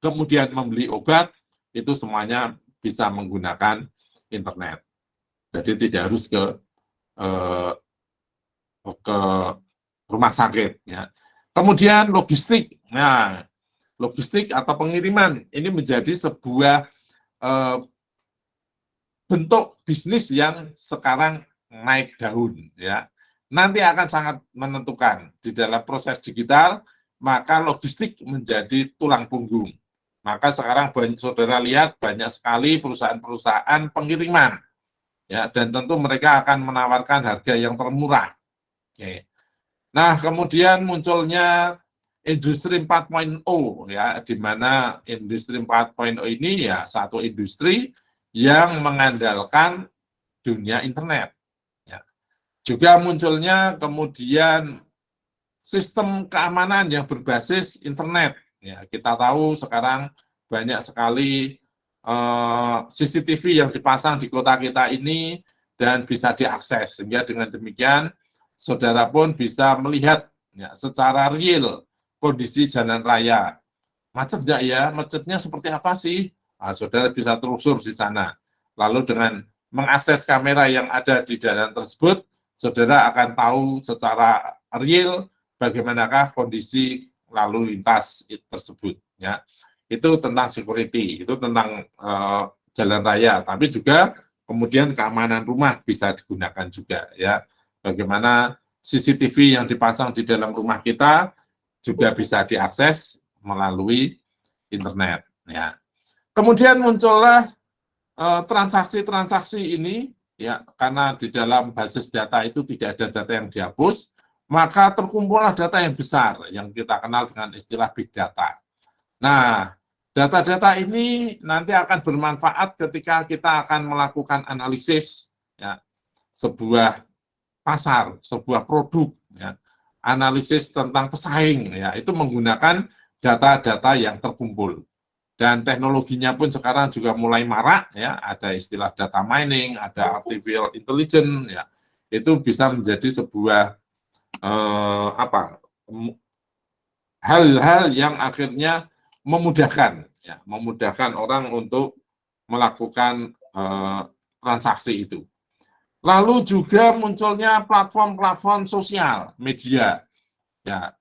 kemudian membeli obat, itu semuanya bisa menggunakan internet. Jadi tidak harus ke rumah sakit. Ya. Kemudian logistik. Nah, logistik atau pengiriman ini menjadi sebuah bentuk bisnis yang sekarang naik daun. Ya. Nanti akan sangat menentukan di dalam proses digital, maka logistik menjadi tulang punggung. Maka sekarang saudara lihat banyak sekali perusahaan-perusahaan pengiriman, ya, dan tentu mereka akan menawarkan harga yang termurah. Oke. Nah, kemudian munculnya industri 4.0 ya, di mana industri 4.0 ini ya satu industri yang mengandalkan dunia internet. Ya. Juga munculnya kemudian sistem keamanan yang berbasis internet. Ya, kita tahu sekarang banyak sekali CCTV yang dipasang di kota kita ini dan bisa diakses, sehingga dengan demikian saudara pun bisa melihat ya, secara real kondisi jalan raya. Macet nggak ya? Macetnya seperti apa sih? Nah, saudara bisa telusur di sana. Lalu dengan mengakses kamera yang ada di jalan tersebut, saudara akan tahu secara real bagaimanakah kondisi lalu lintas tersebut. Ya, itu tentang security, itu tentang jalan raya, tapi juga kemudian keamanan rumah bisa digunakan juga. Ya, bagaimana CCTV yang dipasang di dalam rumah kita juga bisa diakses melalui internet. Ya. Kemudian muncullah transaksi-transaksi ini, ya karena di dalam basis data itu tidak ada data yang dihapus, maka terkumpullah data yang besar yang kita kenal dengan istilah big data. Nah, data-data ini nanti akan bermanfaat ketika kita akan melakukan analisis ya, sebuah pasar, sebuah produk, ya, analisis tentang pesaing, ya itu menggunakan data-data yang terkumpul. Dan teknologinya pun sekarang juga mulai marak, ya ada istilah data mining, ada artificial intelligence, ya itu bisa menjadi sebuah hal-hal yang akhirnya memudahkan, ya memudahkan orang untuk melakukan transaksi itu. Lalu juga munculnya platform-platform sosial media. Ya,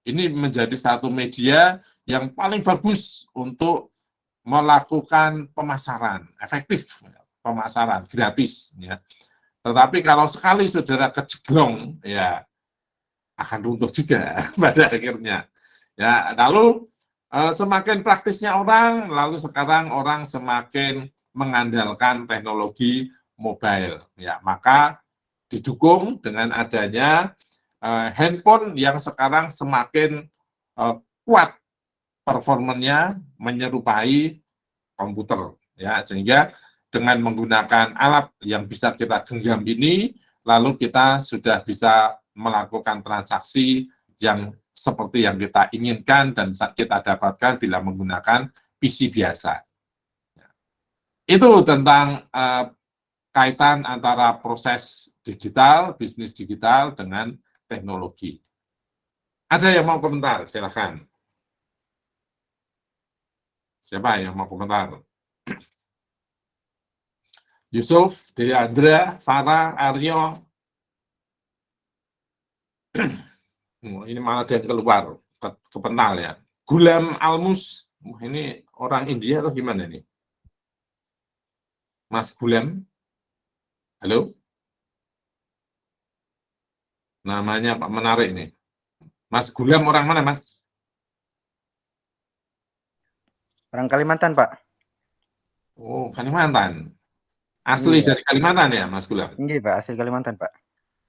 ini menjadi satu media yang paling bagus untuk melakukan pemasaran, efektif pemasaran gratis. Ya. Tetapi kalau sekali saudara kejeglong, ya akan runtuh juga pada akhirnya. Ya, lalu semakin praktisnya orang, lalu sekarang orang semakin mengandalkan teknologi mobile. Ya, maka didukung dengan adanya handphone yang sekarang semakin kuat performanya menyerupai komputer. Ya, sehingga dengan menggunakan alat yang bisa kita genggam ini, lalu kita sudah bisa melakukan transaksi yang seperti yang kita inginkan dan kita dapatkan bila menggunakan PC biasa. Itu tentang kaitan antara proses digital, bisnis digital dengan teknologi. Ada yang mau komentar? Silakan. Siapa yang mau komentar? Yusuf, Deandra, Farah, Aryo. Ini malah ada yang keluar, kepental ya. Gulam Almus, ini orang India atau gimana nih? Mas Gulam? Halo? Namanya Pak menarik nih. Mas Gulam orang mana, Mas? Orang Kalimantan, Pak. Oh, Kalimantan. Asli dari Kalimantan ya, Mas Gulam? Iya, Pak. Asli Kalimantan, Pak.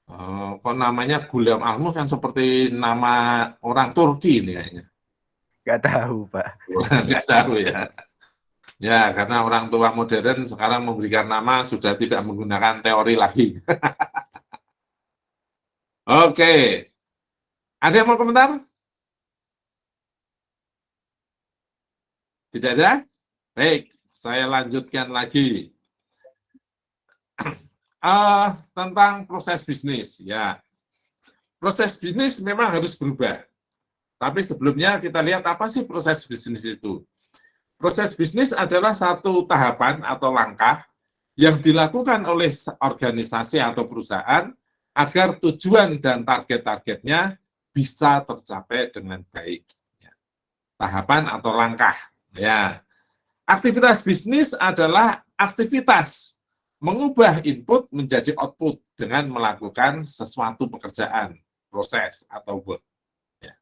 Oh, kok namanya Gulam Almus kan seperti nama orang Turki ini kayaknya. Nggak tahu, Pak. Nggak tahu ya. Ya, karena orang tua modern sekarang memberikan nama sudah tidak menggunakan teori lagi. Oke. Ada yang mau komentar? Tidak ada? Baik, saya lanjutkan lagi. Tentang proses bisnis. Ya, proses bisnis memang harus berubah. Tapi sebelumnya kita lihat apa sih proses bisnis itu. Proses bisnis adalah satu tahapan atau langkah yang dilakukan oleh organisasi atau perusahaan agar tujuan dan target-targetnya bisa tercapai dengan baik. Tahapan atau langkah. Ya, aktivitas bisnis adalah aktivitas mengubah input menjadi output dengan melakukan sesuatu pekerjaan, proses atau work. Ya,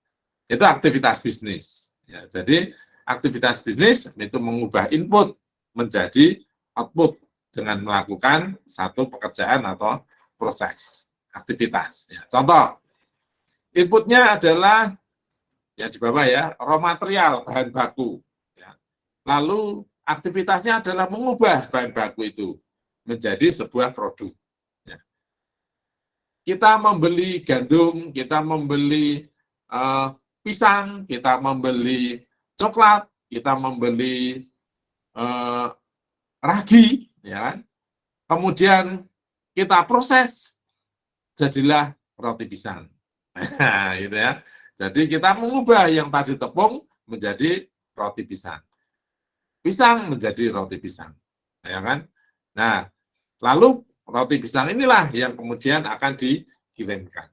itu aktivitas bisnis. Ya, jadi aktivitas bisnis itu mengubah input menjadi output dengan melakukan satu pekerjaan atau proses aktivitas. Ya, contoh, Inputnya adalah ya di bawah ya, raw material, bahan baku. Ya. Lalu aktivitasnya adalah mengubah bahan baku itu menjadi sebuah produk. Ya. Kita membeli gandum, kita membeli pisang, kita membeli coklat, kita membeli ragi, ya kan? Kemudian kita proses, jadilah roti pisang. Nah, gitu ya. Jadi kita mengubah yang tadi tepung menjadi roti pisang. Pisang menjadi roti pisang. Ya kan? Nah, lalu roti pisang inilah yang kemudian akan dikirimkan.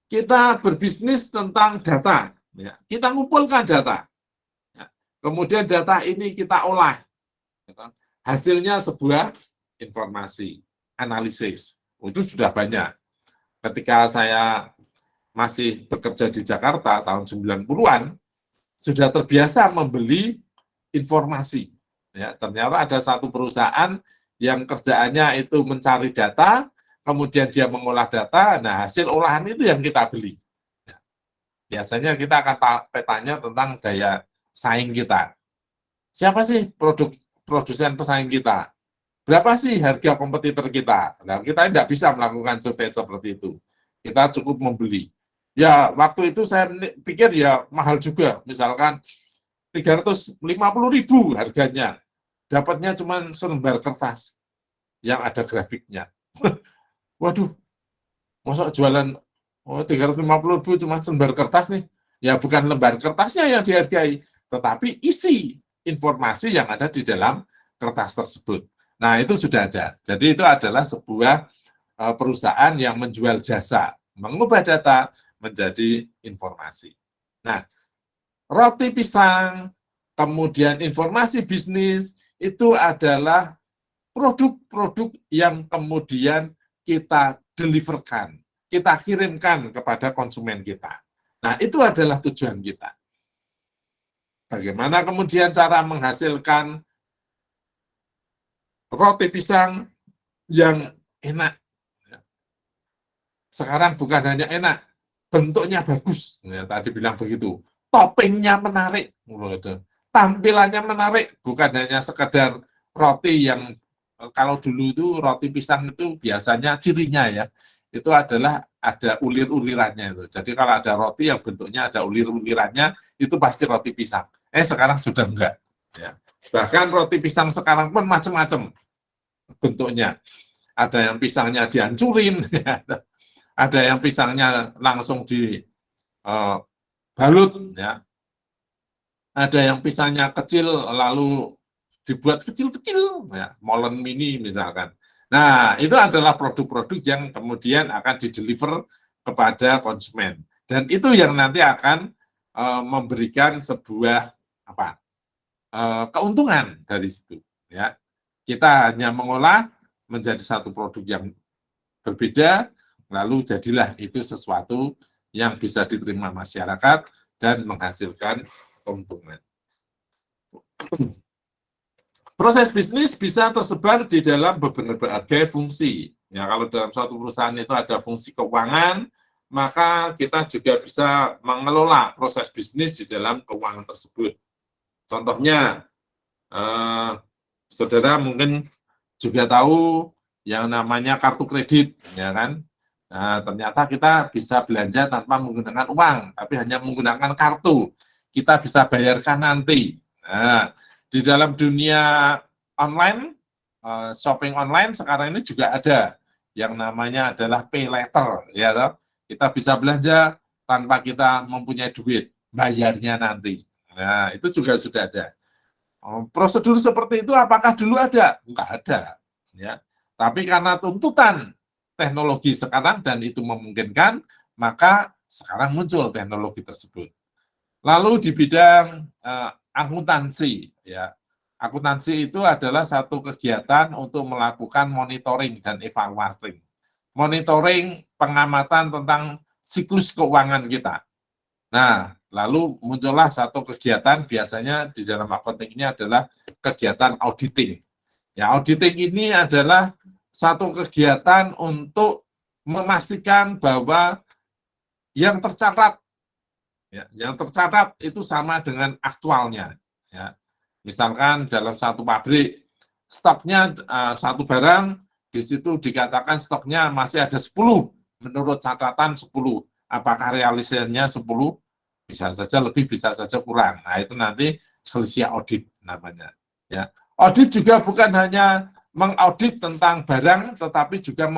Kita berbisnis tentang data. Ya. Kita ngumpulkan data. Ya. Kemudian data ini kita olah. Hasilnya sebuah informasi, analisis. Itu sudah banyak. Ketika saya masih bekerja di Jakarta tahun 90-an, sudah terbiasa membeli informasi. Ya, ternyata ada satu perusahaan yang kerjaannya itu mencari data, kemudian dia mengolah data, nah hasil olahan itu yang kita beli. Ya. Biasanya kita akan tanya tentang daya saing kita. Siapa sih produsen pesaing kita? Berapa sih harga kompetitor kita? Nah, kita tidak bisa melakukan survei seperti itu. Kita cukup membeli. Ya, waktu itu saya pikir ya mahal juga. Misalkan 350.000 harganya. Dapatnya cuma selembar kertas yang ada grafiknya. Waduh, masa jualan 350.000 cuma selembar kertas nih? Ya bukan lembar kertasnya yang dihargai, tetapi isi informasi yang ada di dalam kertas tersebut. Nah, itu sudah ada. Jadi itu adalah sebuah perusahaan yang menjual jasa, mengubah data menjadi informasi. Nah, roti pisang, kemudian informasi bisnis, itu adalah produk-produk yang kemudian kita deliverkan, kita kirimkan kepada konsumen kita. Nah, itu adalah tujuan kita. Bagaimana kemudian cara menghasilkan roti pisang yang enak. Sekarang bukan hanya enak, bentuknya bagus. Ya, tadi bilang begitu. Toppingnya menarik. Tampilannya menarik. Bukan hanya sekedar roti yang, kalau dulu itu roti pisang itu biasanya cirinya ya, itu adalah ada ulir-ulirannya itu. Jadi kalau ada roti yang bentuknya ada ulir-ulirannya, itu pasti roti pisang. Sekarang sudah enggak. Ya. Bahkan roti pisang sekarang pun macam-macam bentuknya. Ada yang pisangnya dihancurin, ada yang pisangnya langsung dibalut, ya. Ada yang pisangnya kecil lalu dibuat kecil-kecil, ya, molen mini misalkan. Nah, itu adalah produk-produk yang kemudian akan dideliver kepada konsumen. Dan itu yang nanti akan memberikan sebuah keuntungan dari situ. Ya. Kita hanya mengolah menjadi satu produk yang berbeda, lalu jadilah itu sesuatu yang bisa diterima masyarakat dan menghasilkan keuntungan. Proses bisnis bisa tersebar di dalam berbagai fungsi. Ya, kalau dalam suatu perusahaan itu ada fungsi keuangan, maka kita juga bisa mengelola proses bisnis di dalam keuangan tersebut. Contohnya, saudara mungkin juga tahu yang namanya kartu kredit, ya kan? Nah, ternyata kita bisa belanja tanpa menggunakan uang, tapi hanya menggunakan kartu. Kita bisa bayarkan nanti. Nah, di dalam dunia online, shopping online sekarang ini juga ada yang namanya adalah pay later, ya toh? Kita bisa belanja tanpa kita mempunyai duit, bayarnya nanti. Nah, itu juga sudah ada. Prosedur seperti itu apakah dulu ada? Enggak ada. Ya. Tapi karena tuntutan teknologi sekarang dan itu memungkinkan, maka sekarang muncul teknologi tersebut. Lalu di bidang akuntansi, ya, akuntansi itu adalah satu kegiatan untuk melakukan monitoring dan evaluasi. Monitoring pengamatan tentang siklus keuangan kita. Nah, lalu muncullah satu kegiatan, biasanya di dalam accounting ini adalah kegiatan auditing. Ya, auditing ini adalah satu kegiatan untuk memastikan bahwa yang tercatat, ya, yang tercatat itu sama dengan aktualnya. Ya. Misalkan dalam satu pabrik, stoknya satu barang, di situ dikatakan stoknya masih ada 10, menurut catatan 10. Apakah realisasinya 10? Bisa saja lebih, bisa saja kurang. Nah, itu nanti selisih audit namanya. Ya. Audit juga bukan hanya mengaudit tentang barang, tetapi juga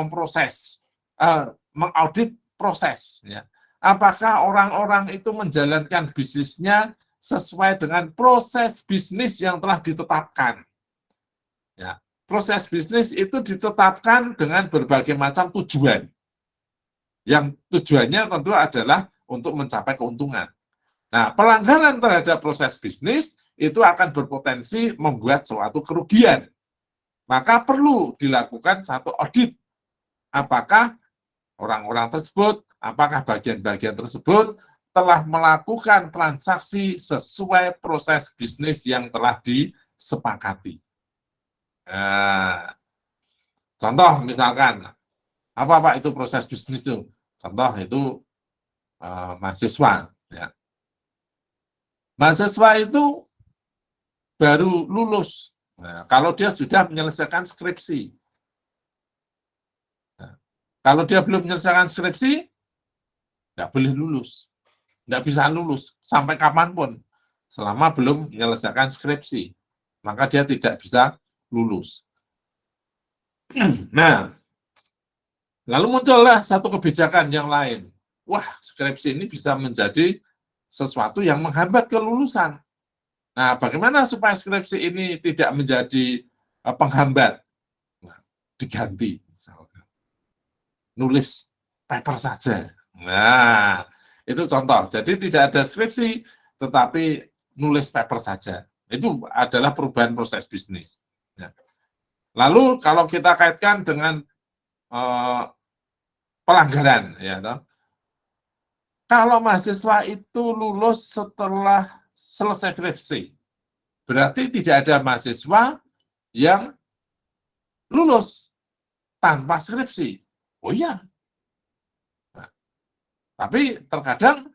mengaudit proses. Ya. Apakah orang-orang itu menjalankan bisnisnya sesuai dengan proses bisnis yang telah ditetapkan. Ya. Proses bisnis itu ditetapkan dengan berbagai macam tujuan. Yang tujuannya tentu adalah untuk mencapai keuntungan. Nah, pelanggaran terhadap proses bisnis itu akan berpotensi membuat suatu kerugian. Maka perlu dilakukan satu audit. Apakah orang-orang tersebut, apakah bagian-bagian tersebut telah melakukan transaksi sesuai proses bisnis yang telah disepakati. Nah, contoh misalkan, apa Pak itu proses bisnis itu? Contoh itu mahasiswa. Ya. Mahasiswa itu baru lulus. Nah, kalau dia sudah menyelesaikan skripsi. Nah, kalau dia belum menyelesaikan skripsi, nggak boleh lulus. Nggak bisa lulus sampai kapanpun. Selama belum menyelesaikan skripsi. Maka dia tidak bisa lulus. Nah, lalu muncullah satu kebijakan yang lain. Wah, skripsi ini bisa menjadi sesuatu yang menghambat kelulusan. Nah, bagaimana supaya skripsi ini tidak menjadi penghambat? Nah, diganti, misalkan. Nulis paper saja. Nah, itu contoh. Jadi tidak ada skripsi, tetapi nulis paper saja. Itu adalah perubahan proses bisnis. Ya. Lalu kalau kita kaitkan dengan pelanggaran, ya, kalau mahasiswa itu lulus setelah selesai skripsi, berarti tidak ada mahasiswa yang lulus tanpa skripsi. Oh iya. Nah, tapi terkadang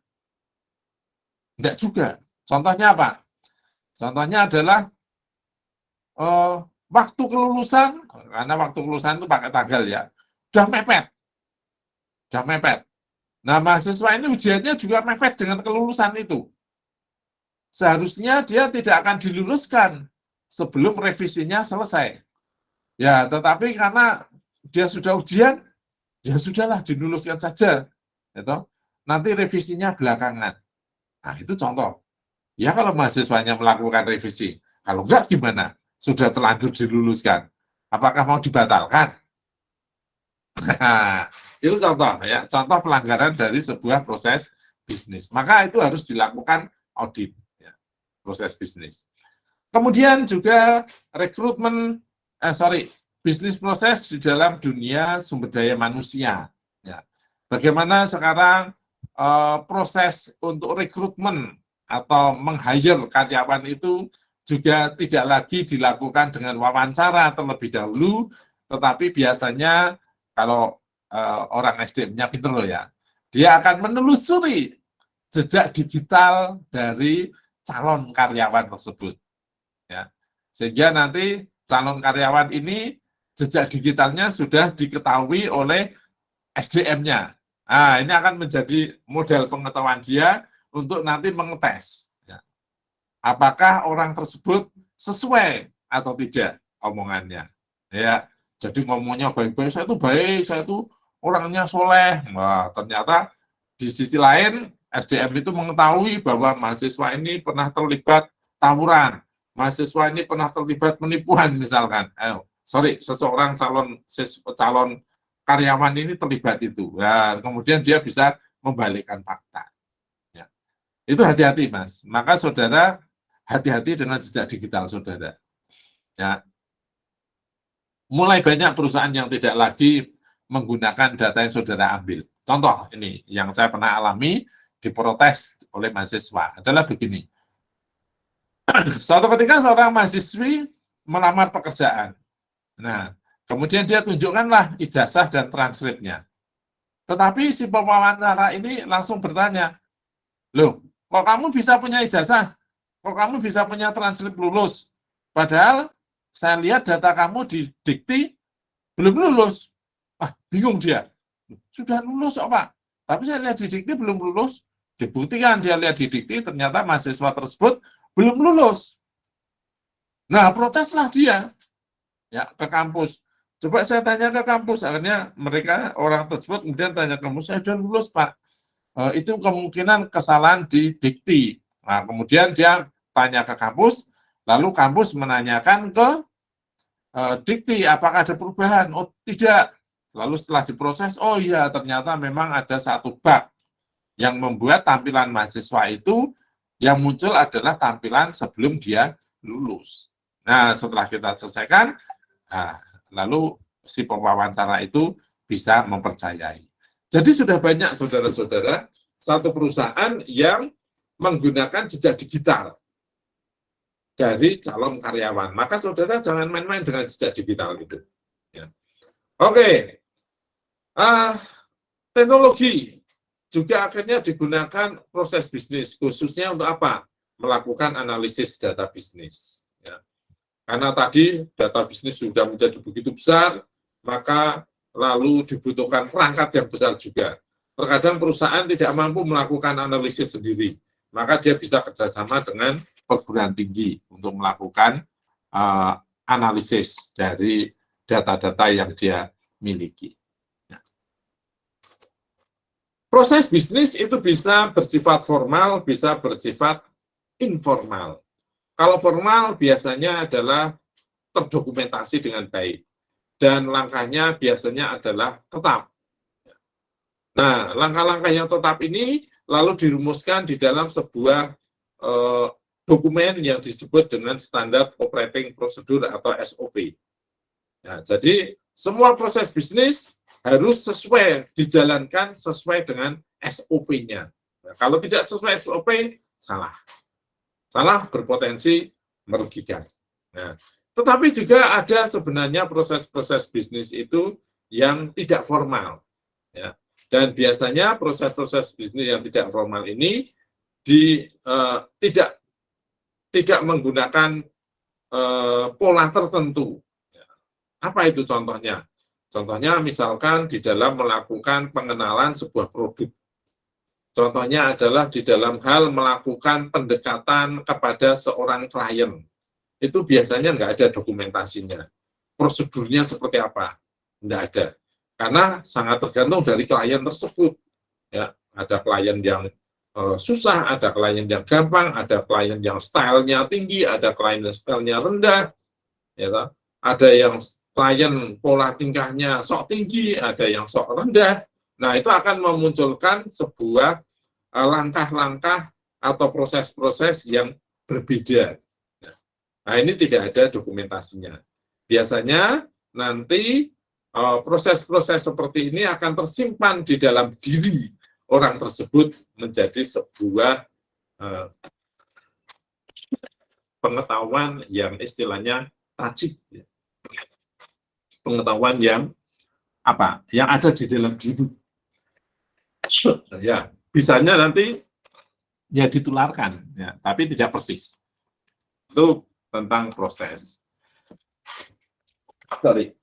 enggak juga. Contohnya apa? Contohnya adalah waktu kelulusan, karena waktu kelulusan itu pakai tanggal ya, udah mepet. Udah mepet. Nah, mahasiswa ini ujiannya juga mepet dengan kelulusan itu. Seharusnya dia tidak akan diluluskan sebelum revisinya selesai. Ya, tetapi karena dia sudah ujian, ya sudahlah diluluskan saja. Gitu. Nanti revisinya belakangan. Nah, itu contoh. Ya kalau mahasiswanya melakukan revisi. Kalau enggak gimana? Sudah terlanjur diluluskan. Apakah mau dibatalkan? Itu contoh ya, contoh pelanggaran dari sebuah proses bisnis. Maka itu harus dilakukan audit ya, proses bisnis. Kemudian juga rekrutmen, bisnis proses di dalam dunia sumber daya manusia. Ya. Bagaimana sekarang proses untuk rekrutmen atau meng-hire karyawan itu juga tidak lagi dilakukan dengan wawancara terlebih dahulu, tetapi biasanya kalau orang SDM-nya pinter loh ya, dia akan menelusuri jejak digital dari calon karyawan tersebut. Ya. Sehingga nanti calon karyawan ini jejak digitalnya sudah diketahui oleh SDM-nya. Nah, ini akan menjadi model pengetahuan dia untuk nanti mengetes. Ya. Apakah orang tersebut sesuai atau tidak omongannya. Ya. Jadi ngomongnya baik-baik, saya itu orangnya soleh. Wah, ternyata di sisi lain SDM itu mengetahui bahwa mahasiswa ini pernah terlibat tawuran, mahasiswa ini pernah terlibat penipuan misalkan. Seseorang calon karyawan ini terlibat itu. Ya, kemudian dia bisa membalikkan fakta. Ya. Itu hati-hati, Mas. Maka saudara hati-hati dengan jejak digital saudara. Ya. Mulai banyak perusahaan yang tidak lagi menggunakan data yang saudara ambil. Contoh ini yang saya pernah alami, diprotes oleh mahasiswa adalah begini. Suatu ketika seorang mahasiswi melamar pekerjaan. Nah, kemudian dia tunjukkanlah ijazah dan transkripnya. Tetapi si pewawancara ini langsung bertanya, loh, kok kamu bisa punya ijazah? Kok kamu bisa punya transkrip lulus? Padahal saya lihat data kamu di dikti belum lulus. Ah, bingung dia. Sudah lulus kok, Pak. Tapi saya lihat di dikti belum lulus. Dibuktikan dia lihat di dikti, ternyata mahasiswa tersebut belum lulus. Nah, proteslah dia ya ke kampus. Coba saya tanya ke kampus, akhirnya mereka orang tersebut kemudian tanya ke kampus, saya sudah lulus Pak. Itu kemungkinan kesalahan di dikti. Nah, kemudian dia tanya ke kampus, lalu kampus menanyakan ke dikti, apakah ada perubahan? Oh, tidak. Lalu setelah diproses, oh iya, ternyata memang ada satu bug yang membuat tampilan mahasiswa itu yang muncul adalah tampilan sebelum dia lulus. Nah, setelah kita selesaikan, lalu si pewawancara itu bisa mempercayai. Jadi sudah banyak saudara-saudara satu perusahaan yang menggunakan jejak digital dari calon karyawan. Maka saudara jangan main-main dengan jejak digital itu. Ya. Oke, teknologi juga akhirnya digunakan proses bisnis, khususnya untuk apa? Melakukan analisis data bisnis. Ya. Karena tadi data bisnis sudah menjadi begitu besar, maka lalu dibutuhkan perangkat yang besar juga. Terkadang perusahaan tidak mampu melakukan analisis sendiri, maka dia bisa kerjasama dengan perguruan tinggi untuk melakukan analisis dari data-data yang dia miliki. Proses bisnis itu bisa bersifat formal, bisa bersifat informal. Kalau formal biasanya adalah terdokumentasi dengan baik. Dan langkahnya biasanya adalah tetap. Nah, langkah-langkah yang tetap ini lalu dirumuskan di dalam sebuah dokumen yang disebut dengan Standard Operating Procedure atau SOP. Nah, jadi semua proses bisnis harus sesuai, dijalankan sesuai dengan SOP-nya. Nah, kalau tidak sesuai SOP, salah. Salah berpotensi merugikan. Nah, tetapi juga ada sebenarnya proses-proses bisnis itu yang tidak formal. Ya. Dan biasanya proses-proses bisnis yang tidak formal ini tidak menggunakan pola tertentu. Apa itu contohnya? Contohnya misalkan di dalam melakukan pengenalan sebuah produk. Contohnya adalah di dalam hal melakukan pendekatan kepada seorang klien. Itu biasanya nggak ada dokumentasinya. Prosedurnya seperti apa? Nggak ada. Karena sangat tergantung dari klien tersebut. Ya, ada klien yang susah, ada klien yang gampang, ada klien yang stylenya tinggi, ada klien yang stylenya rendah, ya, ada yang klien pola tingkahnya sok tinggi, ada yang sok rendah. Nah, itu akan memunculkan sebuah langkah-langkah atau proses-proses yang berbeda. Nah, ini tidak ada dokumentasinya. Biasanya nanti proses-proses seperti ini akan tersimpan di dalam diri orang tersebut menjadi sebuah pengetahuan yang istilahnya tajik. Pengetahuan yang apa? Yang ada di dalam diri. Ya, bisanya nanti ya ditularkan, ya, tapi tidak persis. Itu tentang proses. Sorry.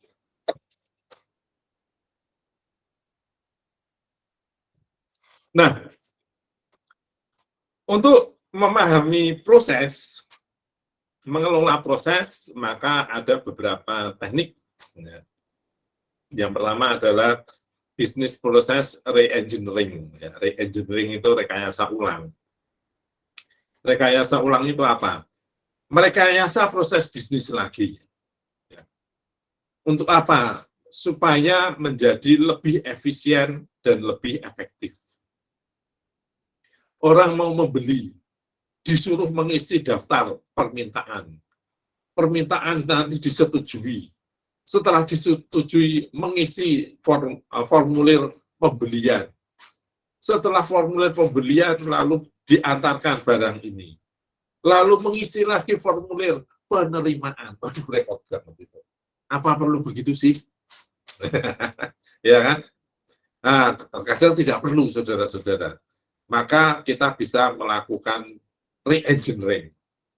Nah, untuk memahami proses, mengelola proses, maka ada beberapa teknik. Yang pertama adalah business process re-engineering. Re-engineering itu rekayasa ulang. Rekayasa ulang itu apa? Merekayasa proses bisnis lagi. Untuk apa? Supaya menjadi lebih efisien dan lebih efektif. Orang mau membeli, disuruh mengisi daftar permintaan. Permintaan nanti disetujui. Setelah disetujui, mengisi formulir pembelian. Setelah formulir pembelian, lalu diantarkan barang ini. Lalu mengisi lagi formulir penerimaan. Waduh, repot banget itu. Apa perlu begitu sih? Ya kan? Nah, terkadang tidak perlu, saudara-saudara. Maka kita bisa melakukan re-engineering.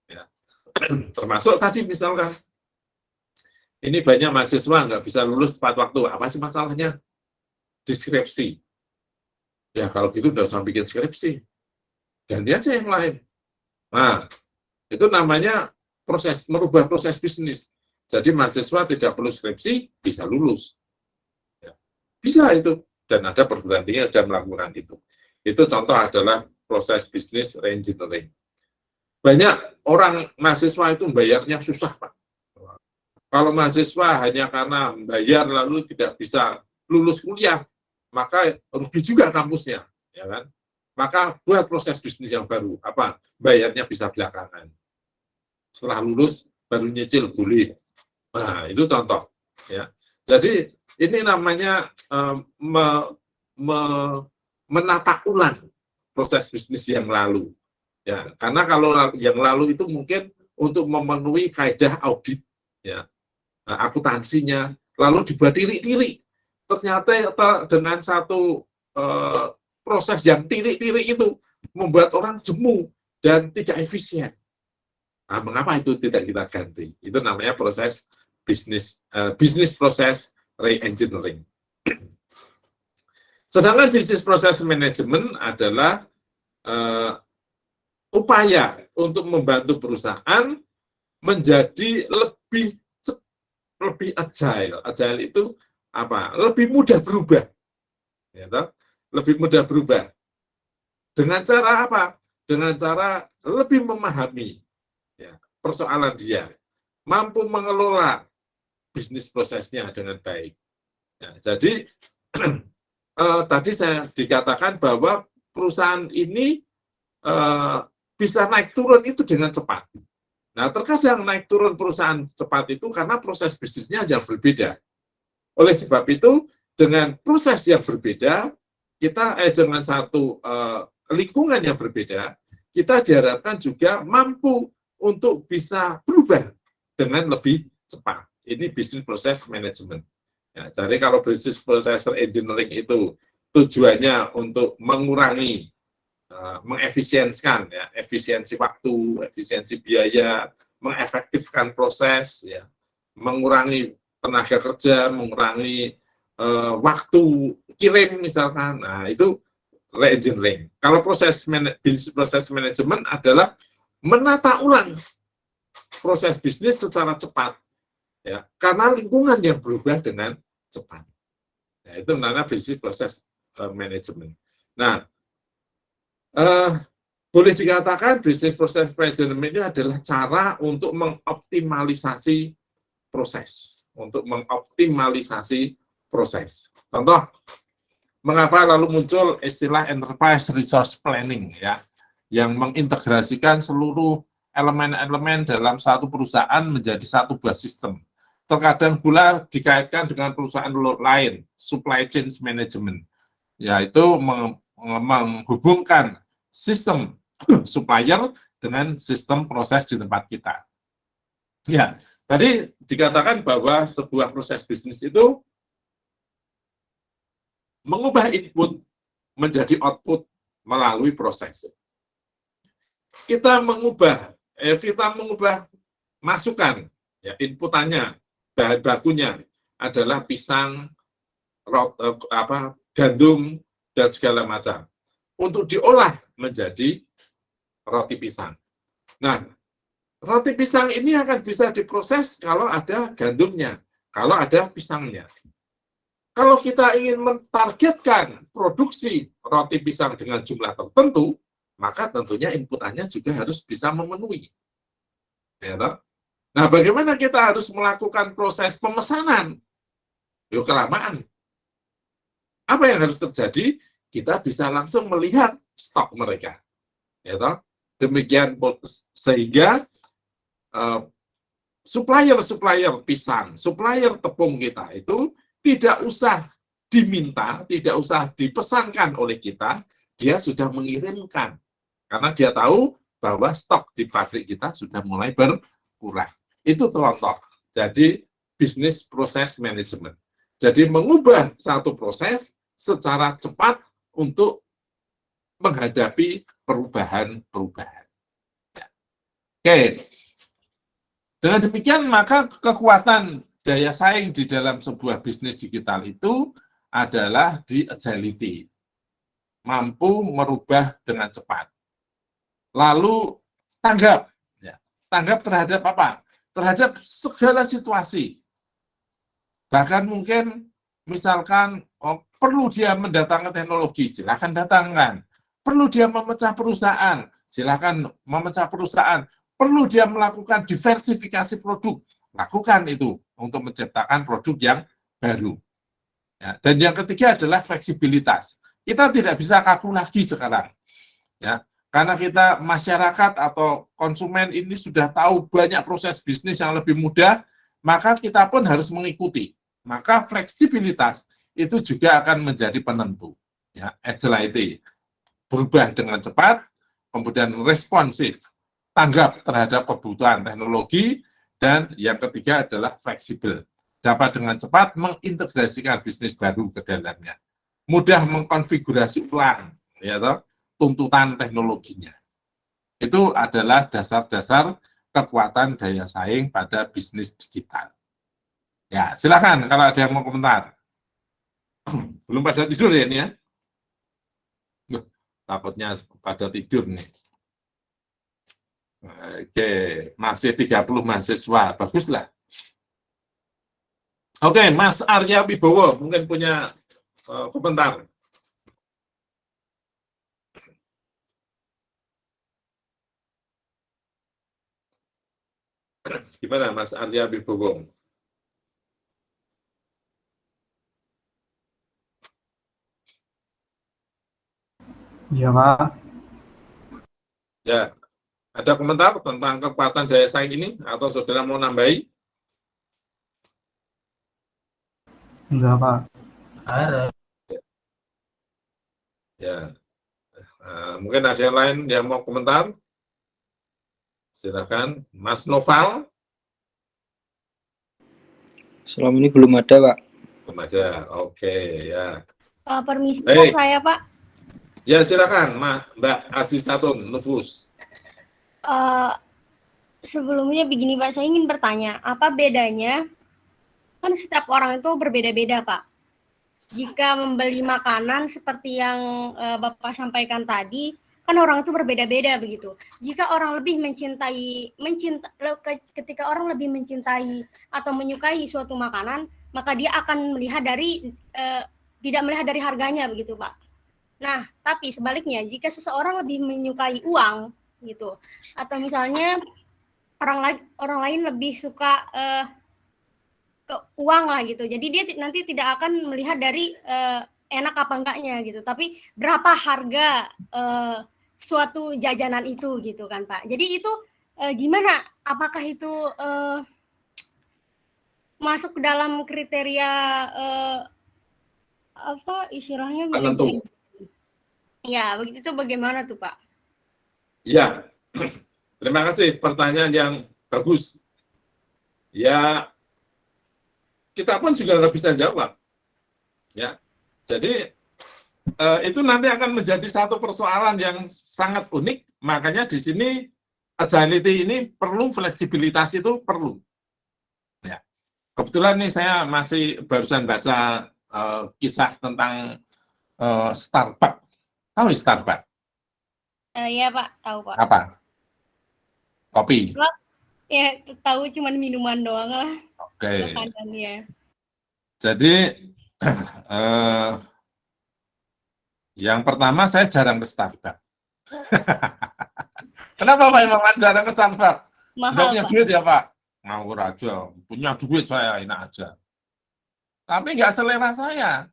Ya. Termasuk tadi misalkan, ini banyak mahasiswa nggak bisa lulus tepat waktu. Apa sih masalahnya? Deskripsi. Ya, kalau gitu udah usah bikin skripsi. Ganti aja yang lain. Nah, itu namanya merubah proses bisnis. Jadi mahasiswa tidak perlu skripsi, bisa lulus. Ya. Bisa itu. Dan ada perguruan tinggi yang sudah melakukan itu. Itu contoh adalah proses bisnis re-engineering. Banyak orang mahasiswa itu bayarnya susah, Pak. Kalau mahasiswa hanya karena bayar lalu tidak bisa lulus kuliah, maka rugi juga kampusnya, ya kan? Maka buat proses bisnis yang baru, apa? Bayarnya bisa belakangan. Setelah lulus baru nyicil boleh. Nah, itu contoh, ya. Jadi ini namanya menata ulang proses bisnis yang lalu. Ya, karena kalau yang lalu itu mungkin untuk memenuhi kaidah audit, ya, akuntansinya, lalu dibuat tirik-tirik. Ternyata dengan satu proses yang tirik-tirik itu membuat orang jemu dan tidak efisien. Nah, mengapa itu tidak kita ganti? Itu namanya proses bisnis proses re-engineering. Sedangkan bisnis proses manajemen adalah upaya untuk membantu perusahaan menjadi lebih agile. Agile itu apa? Lebih mudah berubah. Ya, lebih mudah berubah. Dengan cara apa? Dengan cara lebih memahami, ya, persoalan dia, mampu mengelola bisnis prosesnya dengan baik. Ya, jadi tadi saya dikatakan bahwa perusahaan ini bisa naik turun itu dengan cepat. Nah, terkadang naik turun perusahaan cepat itu karena proses bisnisnya yang berbeda. Oleh sebab itu, dengan proses yang berbeda, kita dengan satu lingkungan yang berbeda, kita diharapkan juga mampu untuk bisa berubah dengan lebih cepat. Ini bisnis proses manajemen. Ya, jadi kalau bisnis proses engineering itu tujuannya untuk mengurangi, mengefisiensikan, ya, efisiensi waktu, efisiensi biaya, mengefektifkan proses, ya, mengurangi tenaga kerja, mengurangi waktu kirim misalkan. Nah, itu re-engineering. Kalau bisnis proses manajemen adalah menata ulang proses bisnis secara cepat, ya, karena lingkungan yang berubah dengan cepat. Nah, itu namanya bisnis proses manajemen. Nah, boleh dikatakan bisnis proses manajemen ini adalah cara untuk mengoptimalisasi proses, Contoh, mengapa lalu muncul istilah enterprise resource planning, ya, yang mengintegrasikan seluruh elemen-elemen dalam satu perusahaan menjadi satu buah sistem. Terkadang pula dikaitkan dengan perusahaan lain, supply chain management, yaitu menghubungkan sistem supplier dengan sistem proses di tempat kita. Ya, tadi dikatakan bahwa sebuah proses bisnis itu mengubah input menjadi output melalui proses. Kita mengubah masukan, ya, inputannya, bahan bakunya adalah pisang, gandum, dan segala macam. Untuk diolah menjadi roti pisang. Nah, roti pisang ini akan bisa diproses kalau ada gandumnya, kalau ada pisangnya. Kalau kita ingin mentargetkan produksi roti pisang dengan jumlah tertentu, maka tentunya inputannya juga harus bisa memenuhi. Ya, nah, bagaimana kita harus melakukan proses pemesanan? Yuk, kelamaan. Apa yang harus terjadi? Kita bisa langsung melihat stok mereka. Ya, demikian sehingga supplier pisang, supplier tepung kita itu tidak usah diminta, tidak usah dipesankan oleh kita, dia sudah mengirimkan. Karena dia tahu bahwa stok di pabrik kita sudah mulai berkurang. Itu contoh. Jadi, bisnis proses manajemen. Jadi, mengubah satu proses secara cepat untuk menghadapi perubahan-perubahan. Ya. Oke, dengan demikian maka kekuatan daya saing di dalam sebuah bisnis digital itu adalah di agility, mampu merubah dengan cepat. Lalu tanggap, ya. Tanggap terhadap apa? Terhadap segala situasi. Bahkan mungkin misalkan perlu dia mendatangkan teknologi, silakan datangkan. Perlu dia memecah perusahaan, silakan memecah perusahaan. Perlu dia melakukan diversifikasi produk, lakukan itu untuk menciptakan produk yang baru. Ya, dan yang ketiga adalah fleksibilitas. Kita tidak bisa kaku lagi sekarang. Ya, karena kita masyarakat atau konsumen ini sudah tahu banyak proses bisnis yang lebih mudah, maka kita pun harus mengikuti. Maka fleksibilitas itu juga akan menjadi penentu. Ya, agility, berubah dengan cepat, kemudian responsif, tanggap terhadap kebutuhan teknologi, dan yang ketiga adalah fleksibel, dapat dengan cepat mengintegrasikan bisnis baru ke dalamnya, mudah mengkonfigurasi ulang, ya toh, tuntutan teknologinya. Itu adalah dasar-dasar kekuatan daya saing pada bisnis digital. Ya, silakan kalau ada yang mau komentar. Belum pada tidur ya ini ya? Takutnya pada tidur nih. Oke, masih 30 mahasiswa, baguslah. Oke, Mas Arya Wibowo mungkin punya komentar. Gimana Mas Arya Wibowo? Iya, Pak. Ya, ada komentar tentang kekuatan daya saing ini atau saudara mau nambahi? Enggak, Pak. Ya, mungkin ada yang lain yang mau komentar? Silakan, Mas Noval. Selama ini belum ada, Pak. Belum ada, oke ya. Permisi Baik. Pak, saya Pak. Ya silakan, Mbak Asisatun Nufus. Sebelumnya begini Pak, saya ingin bertanya, apa bedanya, kan setiap orang itu berbeda-beda Pak. Jika membeli makanan seperti yang Bapak sampaikan tadi, kan orang itu berbeda-beda begitu. Jika orang lebih ketika orang lebih mencintai atau menyukai suatu makanan, maka dia akan melihat dari tidak melihat dari harganya begitu Pak. Nah, tapi sebaliknya jika seseorang lebih menyukai uang gitu, atau misalnya orang lain lebih suka ke uang lah gitu. Jadi dia nanti tidak akan melihat dari enak apa enggaknya gitu, tapi berapa harga suatu jajanan itu gitu kan Pak. Jadi itu gimana? Apakah itu masuk ke dalam kriteria apa istilahnya? Penentu. Ya, begitu itu bagaimana tuh Pak? Ya, terima kasih pertanyaan yang bagus. Ya, kita pun juga nggak bisa jawab. Ya, jadi itu nanti akan menjadi satu persoalan yang sangat unik. Makanya di sini agility ini perlu, fleksibilitas itu perlu. Ya, kebetulan nih saya masih barusan baca kisah tentang Starbucks. Tahu Starbucks? Iya Pak, tahu Pak. Apa? Kopi. Ya, tahu cuman minuman doang lah. Oke. Makanannya. Jadi yang pertama saya jarang ke Starbucks. Kenapa Pak Imam jarang ke Starbucks? Nggak Mahal punya Pak. duit ya Pak? Ngawur aja. Punya duit saya enak aja. Tapi nggak selera saya.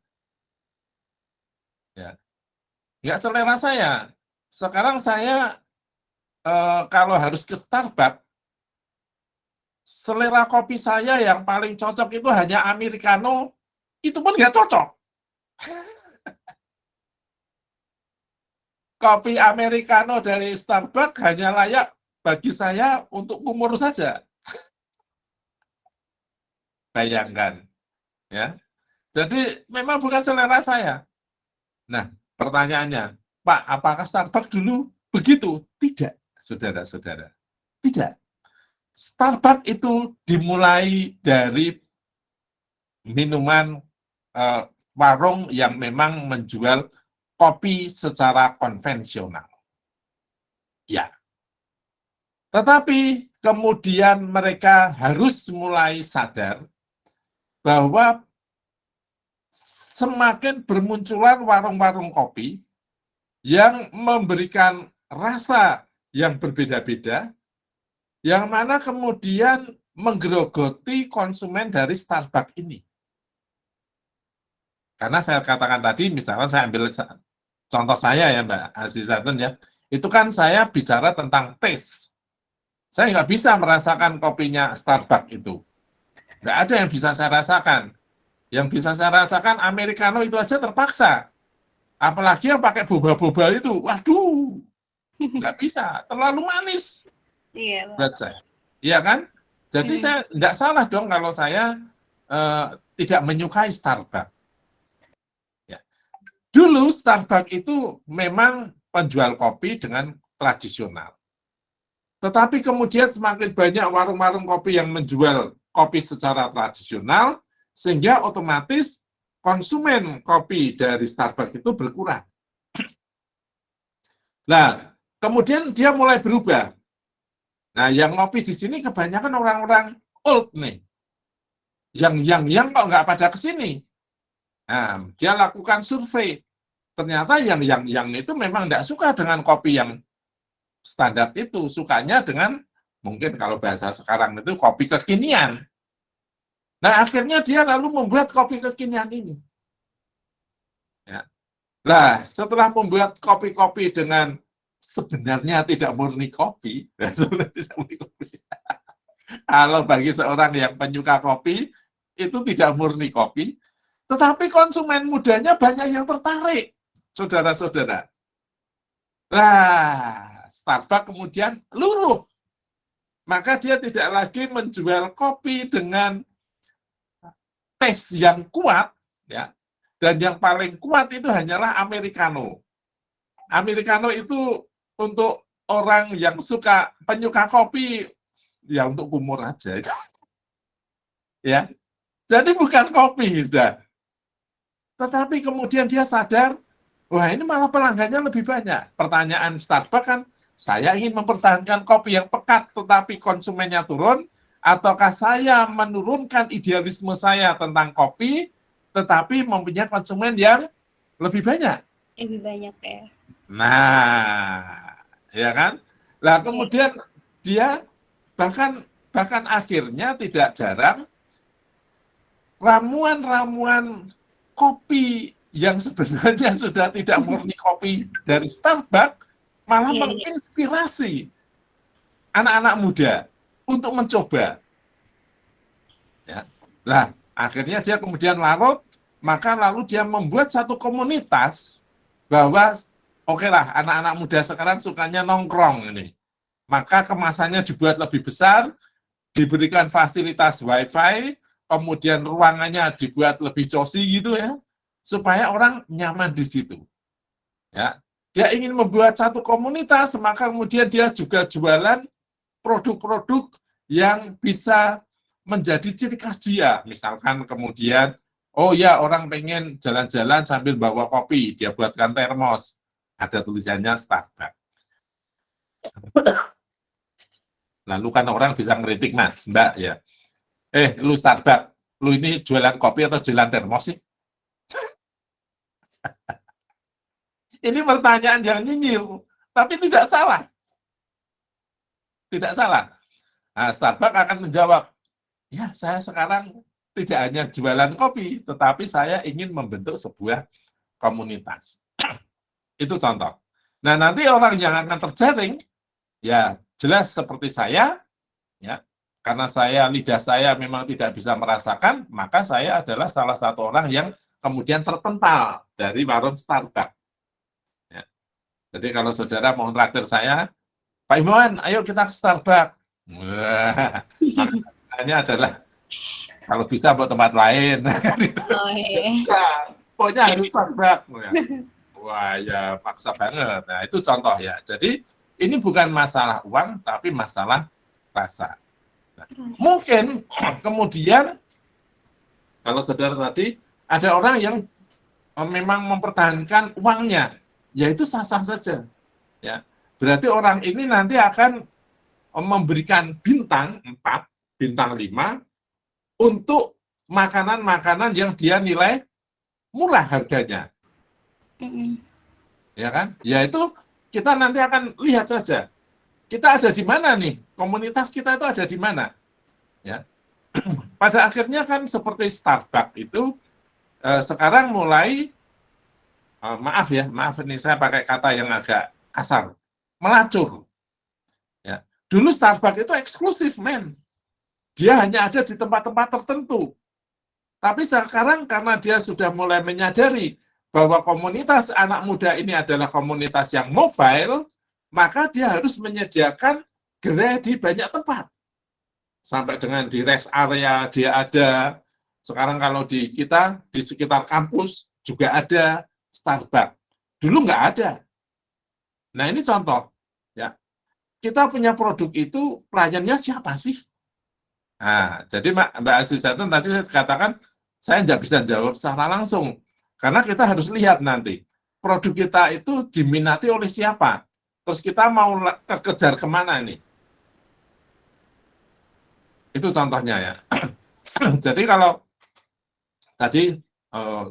Ya. Nggak selera saya. Sekarang saya kalau harus ke Starbucks, selera kopi saya yang paling cocok itu hanya Americano, itu pun nggak cocok. Kopi Americano dari Starbucks hanya layak bagi saya untuk umur saja. Bayangkan. Ya. Jadi memang bukan selera saya. Nah, pertanyaannya, Pak, apakah Starbucks dulu begitu? Tidak, saudara-saudara. Tidak. Starbucks itu dimulai dari minuman warung yang memang menjual kopi secara konvensional. Ya. Tetapi kemudian mereka harus mulai sadar bahwa semakin bermunculan warung-warung kopi yang memberikan rasa yang berbeda-beda, yang mana kemudian menggerogoti konsumen dari Starbucks ini. Karena saya katakan tadi, misalnya saya ambil contoh saya ya Mbak Azizatun ya, itu kan saya bicara tentang taste. Saya nggak bisa merasakan kopinya Starbucks itu. Nggak ada yang bisa saya rasakan. Yang bisa saya rasakan Americano itu aja terpaksa. Apalagi yang pakai boba-boba itu, waduh, nggak bisa, terlalu manis. Iya, Pak. Buat saya. Iya kan? Jadi saya nggak salah dong kalau saya tidak menyukai Starbucks. Ya. Dulu Starbucks itu memang penjual kopi dengan tradisional. Tetapi kemudian semakin banyak warung-warung kopi yang menjual kopi secara tradisional, sehingga otomatis konsumen kopi dari Starbucks itu berkurang. Nah, kemudian dia mulai berubah. Nah, yang ngopi di sini kebanyakan orang-orang old nih. Yang kok nggak pada ke sini. Nah, dia lakukan survei. Ternyata yang itu memang nggak suka dengan kopi yang standar itu. Sukanya dengan, mungkin kalau bahasa sekarang itu, kopi kekinian. Nah, akhirnya dia lalu membuat kopi kekinian ini. Ya. Nah, setelah membuat kopi-kopi dengan sebenarnya tidak murni kopi, kalau bagi seorang yang penyuka kopi, itu tidak murni kopi, tetapi konsumen mudanya banyak yang tertarik, saudara-saudara. Nah, Starbucks kemudian luruh. Maka dia tidak lagi menjual kopi dengan taste yang kuat, ya, dan yang paling kuat itu hanyalah Americano. Americano itu untuk orang yang suka penyuka kopi, ya untuk umur aja. Ya, jadi bukan kopi, sudah. Tetapi kemudian dia sadar, wah ini malah pelanggannya lebih banyak. Pertanyaan Starbucks kan, saya ingin mempertahankan kopi yang pekat, tetapi konsumennya turun, ataukah saya menurunkan idealisme saya tentang kopi, tetapi mempunyai konsumen yang lebih banyak. Lebih banyak ya. Nah, ya kan? Nah, kemudian dia bahkan akhirnya tidak jarang ramuan-ramuan kopi yang sebenarnya sudah tidak murni kopi dari Starbucks malah menginspirasi anak-anak muda untuk mencoba. Ya. Nah, akhirnya dia kemudian larut, maka lalu dia membuat satu komunitas bahwa oke lah, anak-anak muda sekarang sukanya nongkrong ini. Maka kemasannya dibuat lebih besar, diberikan fasilitas wifi, kemudian ruangannya dibuat lebih cozy gitu ya, supaya orang nyaman di situ. Ya, dia ingin membuat satu komunitas, maka kemudian dia juga jualan produk-produk yang bisa menjadi ciri khas dia. Misalkan kemudian, oh ya orang pengen jalan-jalan sambil bawa kopi, dia buatkan termos. Ada tulisannya Starbucks. Lalu kan orang bisa ngeritik, Mas, Mbak ya. Lu Starbucks, lu ini jualan kopi atau jualan termos sih? Ini pertanyaan yang nyinyir, tapi tidak salah. Tidak salah. Nah, Starbucks akan menjawab, ya saya sekarang tidak hanya jualan kopi, tetapi saya ingin membentuk sebuah komunitas. Itu contoh. Nah, nanti orang yang akan terjaring, ya jelas seperti saya, ya, karena lidah saya memang tidak bisa merasakan, maka saya adalah salah satu orang yang kemudian terpental dari warung Starbucks. Ya. Jadi kalau saudara mau traktir saya, Pak Iman, ayo kita ke Starbucks. Makanya adalah kalau bisa buat tempat lain. Oh, iya. Pokoknya harus Starbucks. wah ya paksa banget. Nah, itu contoh ya. Jadi ini bukan masalah uang, tapi masalah rasa. Nah, mungkin kemudian kalau saudara tadi ada orang yang memang mempertahankan uangnya, ya itu sah-sah saja. Ya, berarti orang ini nanti akan memberikan bintang 4, bintang 5 untuk makanan-makanan yang dia nilai murah harganya. Ya kan? Ya itu kita nanti akan lihat saja. Kita ada di mana nih? Komunitas kita itu ada di mana? Ya. Pada akhirnya kan seperti Starbucks itu sekarang mulai maaf ini saya pakai kata yang agak kasar, melacur. Ya. Dulu Starbucks itu eksklusif, men. Dia hanya ada di tempat-tempat tertentu. Tapi sekarang karena dia sudah mulai menyadari bahwa komunitas anak muda ini adalah komunitas yang mobile, maka dia harus menyediakan gerai di banyak tempat. Sampai dengan di rest area dia ada. Sekarang kalau di kita, di sekitar kampus juga ada Starbucks. Dulu nggak ada. Nah ini contoh. Ya. Kita punya produk itu, pelayannya siapa sih? Nah, jadi Mbak Azizatun tadi saya katakan, saya nggak bisa jawab secara langsung. Karena kita harus lihat nanti, produk kita itu diminati oleh siapa. Terus kita mau kejar kemana nih? Itu contohnya ya. Jadi kalau tadi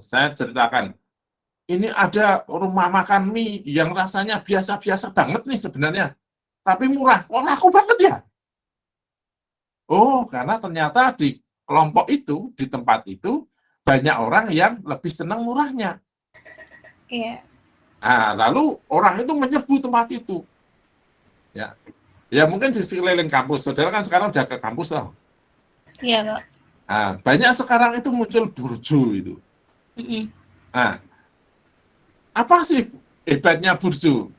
saya ceritakan, ini ada rumah makan mie yang rasanya biasa-biasa banget nih sebenarnya. Tapi murah, kok laku banget ya? Oh, karena ternyata di kelompok itu, di tempat itu, banyak orang yang lebih senang murahnya. Iya. Nah, lalu orang itu menyerbu tempat itu. Ya, ya mungkin di sekeliling kampus. Saudara kan sekarang udah ke kampus loh. Iya, Pak. Nah, banyak sekarang itu muncul burjo itu. Nah, apa sih hebatnya burjo?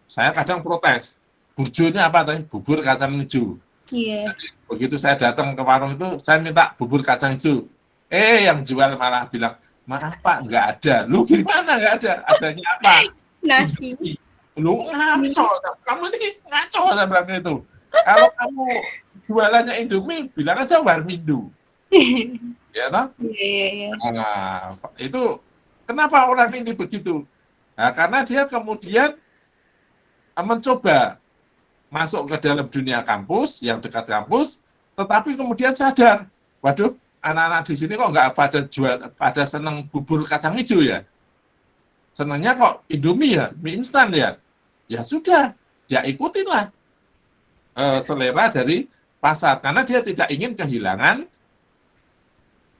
Saya kadang protes. Burjo ini apa tadi? Bubur kacang hijau. Iya. Begitu saya datang ke warung itu, saya minta bubur kacang hijau. Yang jual malah bilang, maaf Pak, nggak ada. Lu gimana nggak ada? Adanya apa? Nasi. Lu ngaco, kamu ini ngaco, saya bilang itu. Kalau kamu jualannya Indomie, bilang aja Warmindo. Ya toh? Iya. Nah, itu kenapa orang ini begitu? Nah, karena dia kemudian mencoba masuk ke dalam dunia kampus, yang dekat kampus, tetapi kemudian sadar, waduh, anak-anak di sini kok nggak pada seneng bubur kacang hijau ya? Senangnya kok Indomie ya, mie instan ya? Ya sudah, dia ikutinlah selera dari pasar, karena dia tidak ingin kehilangan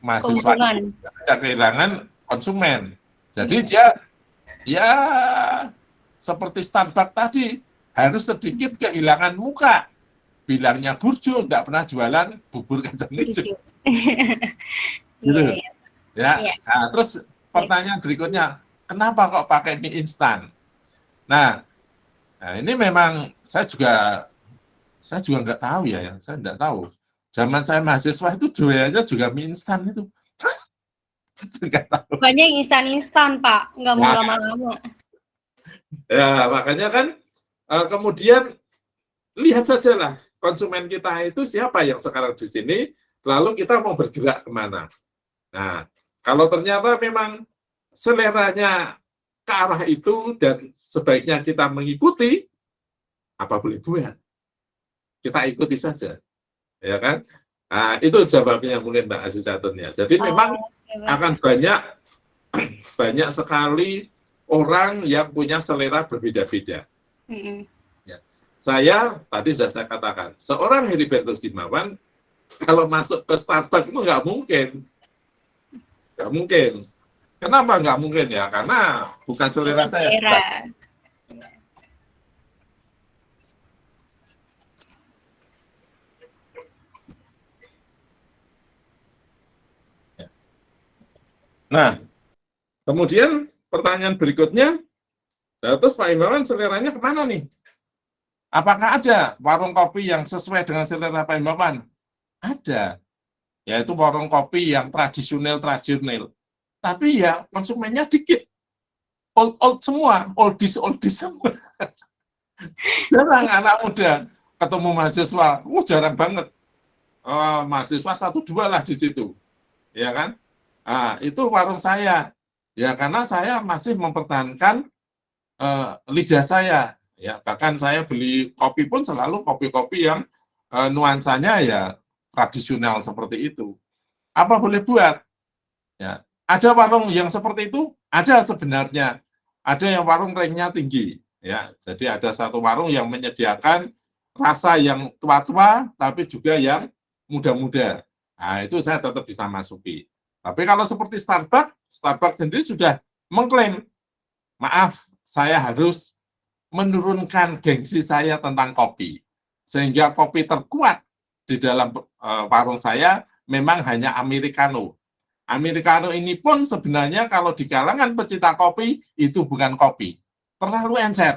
mahasiswa, tidak kehilangan konsumen. Jadi dia ya seperti Starbucks tadi, harus sedikit kehilangan muka. Bilangnya burjo, nggak pernah jualan bubur kacang hijau. Gitu. Ya. Nah, terus pertanyaan berikutnya, kenapa kok pakai mie instan? Nah, ini memang saya juga nggak tahu ya, saya nggak tahu. Zaman saya mahasiswa itu doyannya juga mie instan itu. Nggak tahu. Banyak instan-instan, Pak, nggak mau lama-lama. Ya, makanya kan kemudian lihat saja lah konsumen kita itu siapa yang sekarang di sini, lalu kita mau bergerak kemana. Nah, kalau ternyata memang seleranya ke arah itu dan sebaiknya kita mengikuti, apa boleh buat? Kita ikuti saja, ya kan? Nah, itu jawabnya mungkin Mbak Azizatun ya. Jadi memang akan banyak sekali orang yang punya selera berbeda-beda. Ya. Saya tadi sudah saya katakan, seorang Heribertus Himawan kalau masuk ke Starbucks itu nggak mungkin. Nggak mungkin. Kenapa nggak mungkin ya? Karena bukan selera saya. Nah, kemudian pertanyaan berikutnya, terus Pak Himawan seleranya kemana nih? Apakah ada warung kopi yang sesuai dengan selera Pak Himawan? Ada, yaitu warung kopi yang tradisional. Tapi ya konsumennya dikit. old semua, oldies semua. Jarang anak muda ketemu mahasiswa, jarang banget. Mahasiswa 1-2 lah di situ, ya kan? Nah, itu warung saya, ya karena saya masih mempertahankan lidah saya, ya bahkan saya beli kopi pun selalu kopi-kopi yang nuansanya ya tradisional seperti itu. Apa boleh buat? Ya, ada warung yang seperti itu, ada sebenarnya. Ada yang warung ranknya tinggi, ya. Jadi ada satu warung yang menyediakan rasa yang tua-tua, tapi juga yang muda-muda. Nah, itu saya tetap bisa masuki. Tapi kalau seperti Starbucks sendiri sudah mengklaim, maaf, saya harus menurunkan gengsi saya tentang kopi. Sehingga kopi terkuat di dalam warung saya memang hanya Americano. Americano ini pun sebenarnya kalau di kalangan pecinta kopi itu bukan kopi, terlalu encer.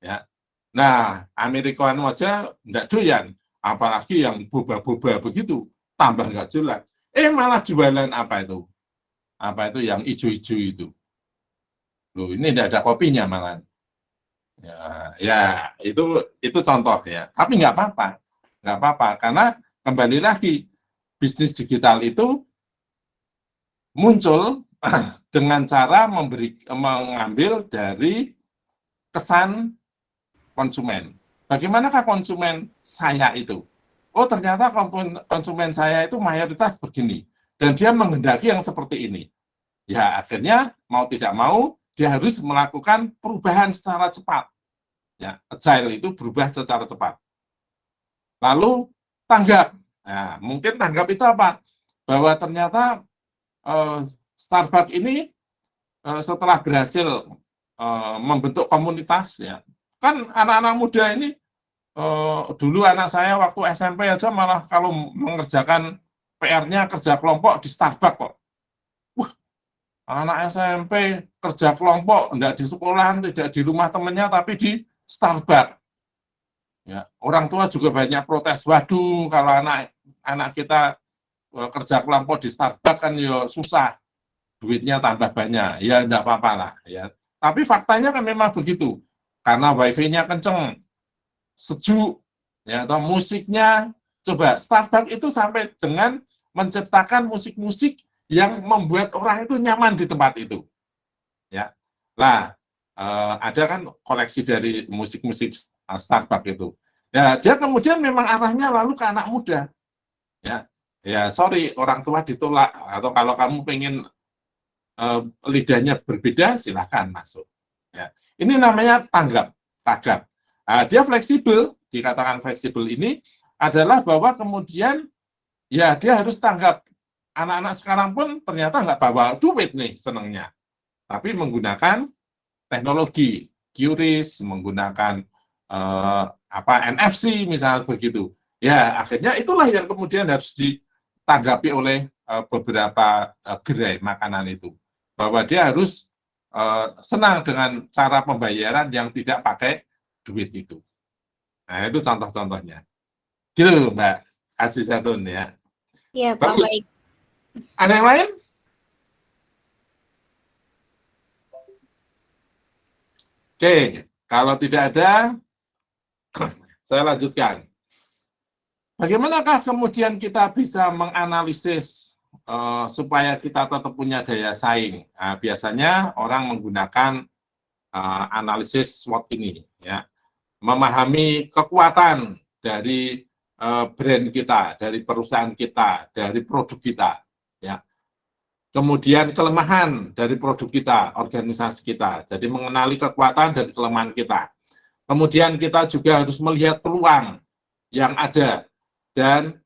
Ya. Nah, Americano aja enggak doyan, apalagi yang boba-boba begitu, tambah enggak jelas. Malah jualan apa itu? Apa itu yang ijo-ijo itu? Loh, ini enggak ada kopinya malah. Ya, itu contoh ya. Tapi enggak apa-apa, karena kembali lagi bisnis digital itu muncul dengan cara mengambil dari kesan konsumen. Bagaimanakah konsumen saya itu? Oh, ternyata konsumen saya itu mayoritas begini. Dan dia menghendaki yang seperti ini. Ya, akhirnya mau tidak mau, dia harus melakukan perubahan secara cepat. Ya, agile itu berubah secara cepat. Lalu, tanggap. Nah, mungkin tanggap itu apa? Bahwa ternyata Starbucks ini setelah berhasil membentuk komunitas, ya kan anak-anak muda ini dulu anak saya waktu SMP aja malah kalau mengerjakan PR-nya kerja kelompok di Starbucks kok. Anak SMP kerja kelompok enggak di sekolahan, tidak di rumah temennya, tapi di Starbucks. Ya, orang tua juga banyak protes. Waduh, kalau anak kita kerja kelompok di Starbucks kan ya susah, duitnya tambah banyak, ya enggak apa-apa lah ya. Tapi faktanya kan memang begitu, karena wifi-nya kenceng, sejuk, ya atau musiknya, coba Starbucks itu sampai dengan menciptakan musik-musik yang membuat orang itu nyaman di tempat itu, ya. Lah, ada kan koleksi dari musik-musik Starbucks itu, ya dia kemudian memang arahnya lalu ke anak muda, ya. Ya, sorry, orang tua ditolak, atau kalau kamu pengen lidahnya berbeda, silahkan masuk. Ya. Ini namanya tanggap. Dia fleksibel, dikatakan fleksibel ini adalah bahwa kemudian, ya dia harus tanggap. Anak-anak sekarang pun ternyata nggak bawa duit nih senangnya, tapi menggunakan teknologi, QRIS, menggunakan NFC misalnya begitu. Ya, akhirnya itulah yang kemudian harus ditanggapi oleh beberapa gerai makanan itu, bahwa dia harus senang dengan cara pembayaran yang tidak pakai duit itu. Nah, itu contoh-contohnya. Gitu, Mbak Azizatun ya. Iya, Pak, Bagus. baik. Ada yang lain? Oke, kalau tidak ada, saya lanjutkan. Bagaimanakah kemudian kita bisa menganalisis supaya kita tetap punya daya saing? Nah, biasanya orang menggunakan analisis SWOT ini, ya, memahami kekuatan dari brand kita, dari perusahaan kita, dari produk kita, ya. Kemudian kelemahan dari produk kita, organisasi kita. Jadi mengenali kekuatan dan kelemahan kita. Kemudian kita juga harus melihat peluang yang ada dan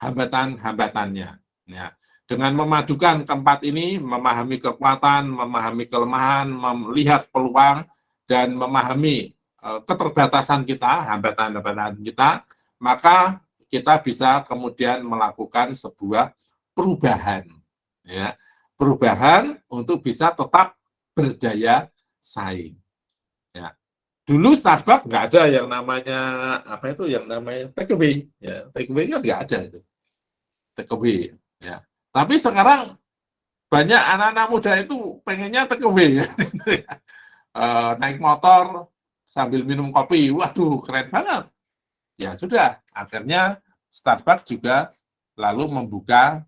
hambatan-hambatannya. Ya. Dengan memadukan keempat ini, memahami kekuatan, memahami kelemahan, melihat peluang, dan memahami keterbatasan kita, hambatan-hambatan kita, maka kita bisa kemudian melakukan sebuah perubahan. Ya. Perubahan untuk bisa tetap berdaya saing. Ya. Dulu Starbucks nggak ada yang namanya apa itu, yang namanya take away, ya take away kan nggak ada itu take away, ya. Tapi sekarang banyak anak-anak muda itu pengennya take away, naik motor sambil minum kopi, waduh keren banget. Ya sudah, akhirnya Starbucks juga lalu membuka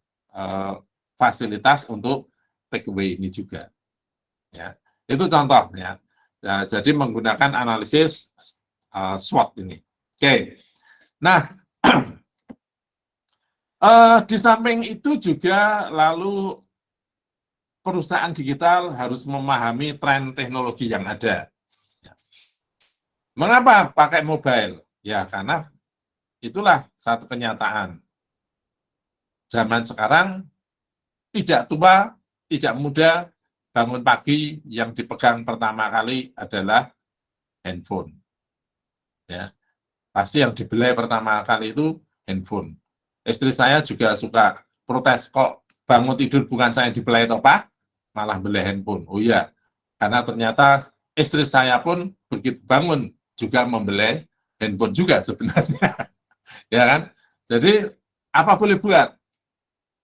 fasilitas untuk take away ini juga. Ya, itu contoh ya. Ya, jadi menggunakan analisis SWOT ini. Oke. Nah, di samping itu juga lalu perusahaan digital harus memahami tren teknologi yang ada. Mengapa pakai mobile? Ya, karena itulah satu kenyataan. Zaman sekarang tidak tua, tidak muda, bangun pagi yang dipegang pertama kali adalah handphone. Ya, pasti yang dibelai pertama kali itu handphone. Istri saya juga suka protes, kok bangun tidur bukan saya yang dibelai toh Pak, malah beli handphone. Oh iya, karena ternyata istri saya pun begitu bangun juga membeli handphone juga sebenarnya. Ya kan? Jadi apa boleh buat?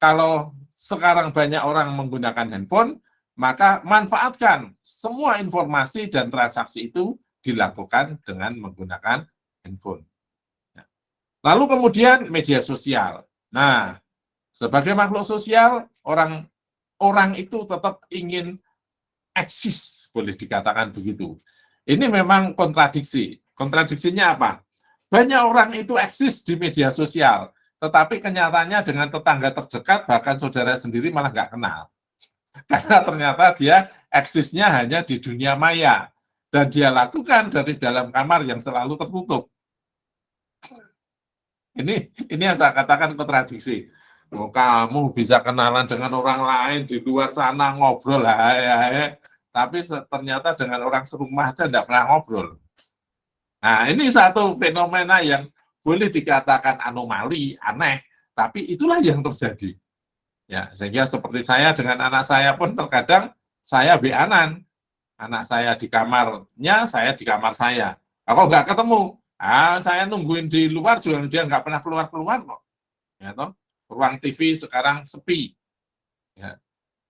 Kalau sekarang banyak orang menggunakan handphone, maka manfaatkan semua informasi dan transaksi itu dilakukan dengan menggunakan handphone. Lalu kemudian media sosial. Nah, sebagai makhluk sosial, orang itu tetap ingin eksis, boleh dikatakan begitu. Ini memang kontradiksi. Kontradiksinya apa? Banyak orang itu eksis di media sosial, tetapi kenyataannya dengan tetangga terdekat, bahkan saudara sendiri malah nggak kenal. Karena ternyata dia eksisnya hanya di dunia maya. Dan dia lakukan dari dalam kamar yang selalu tertutup. Ini yang saya katakan kontradiksi. Oh, kamu bisa kenalan dengan orang lain di luar sana, ngobrol, tapi ternyata dengan orang serumah aja tidak pernah ngobrol. Nah, ini satu fenomena yang boleh dikatakan anomali, aneh, tapi itulah yang terjadi. Ya, sehingga seperti saya dengan anak saya pun terkadang saya beanan. Anak saya di kamarnya, saya di kamar saya. Kalau nggak ketemu, saya nungguin di luar juga dia nggak pernah keluar-keluar kok. Ya, toh? Ruang TV sekarang sepi. Ya.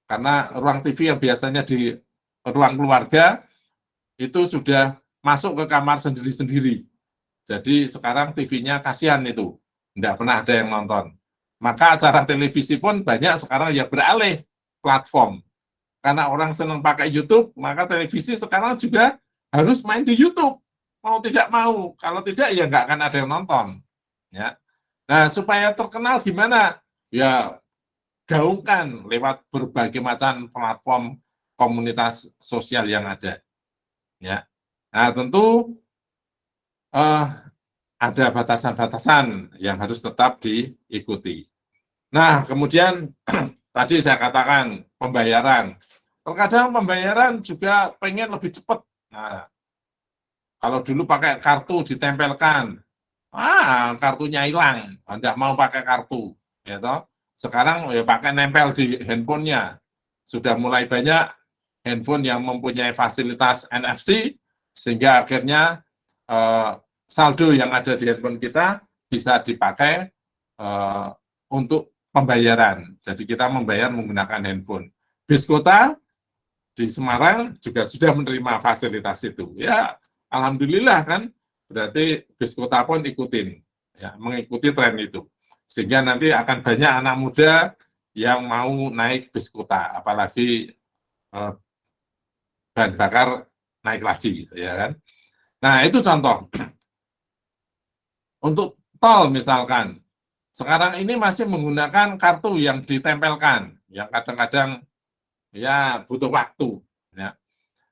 Karena ruang TV yang biasanya di ruang keluarga itu sudah masuk ke kamar sendiri-sendiri. Jadi sekarang TV-nya kasihan itu, nggak pernah ada yang nonton. Maka acara televisi pun banyak sekarang yang beralih platform. Karena orang senang pakai YouTube, maka televisi sekarang juga harus main di YouTube. Mau tidak mau, kalau tidak ya nggak akan ada yang nonton. Ya. Nah, supaya terkenal gimana? Ya, gaungkan lewat berbagai macam platform komunitas sosial yang ada. Ya. Nah, tentu ada batasan-batasan yang harus tetap diikuti. Nah, kemudian tadi saya katakan pembayaran. Terkadang pembayaran juga pengen lebih cepat. Nah, kalau dulu pakai kartu ditempelkan, kartunya hilang, tidak mau pakai kartu, ya toh. Sekarang ya pakai nempel di handphonenya. Sudah mulai banyak handphone yang mempunyai fasilitas NFC, sehingga akhirnya saldo yang ada di handphone kita bisa dipakai untuk pembayaran. Jadi kita membayar menggunakan handphone. Bis kota di Semarang juga sudah menerima fasilitas itu. Ya, alhamdulillah kan. Berarti bis kota pun ikutin, ya, mengikuti tren itu. Sehingga nanti akan banyak anak muda yang mau naik bis kota, apalagi bahan bakar naik lagi, ya kan. Nah, itu contoh. Untuk tol misalkan, sekarang ini masih menggunakan kartu yang ditempelkan, yang kadang-kadang ya butuh waktu. Ya.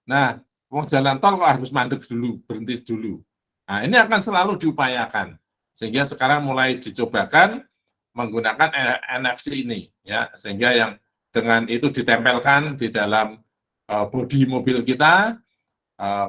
Nah, mau jalan tol kok harus mandek dulu, berhenti dulu. Nah, ini akan selalu diupayakan. Sehingga sekarang mulai dicobakan menggunakan NFC ini, ya, sehingga yang dengan itu ditempelkan di dalam bodi mobil kita,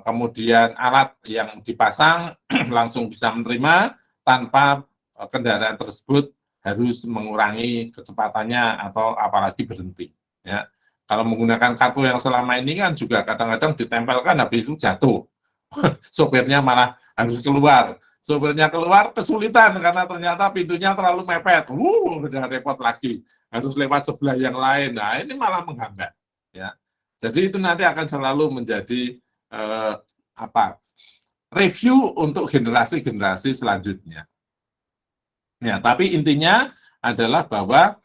kemudian alat yang dipasang langsung bisa menerima tanpa kendaraan tersebut harus mengurangi kecepatannya atau apalagi berhenti. Ya. Kalau menggunakan kartu yang selama ini kan juga kadang-kadang ditempelkan habis itu jatuh. Sopirnya malah harus keluar. Sopirnya keluar kesulitan karena ternyata pintunya terlalu mepet. Udah repot lagi. harus lewat sebelah yang lain. Nah, ini malah menghambat. Ya. Jadi itu nanti akan selalu menjadi review untuk generasi-generasi selanjutnya. Ya, tapi intinya adalah bahwa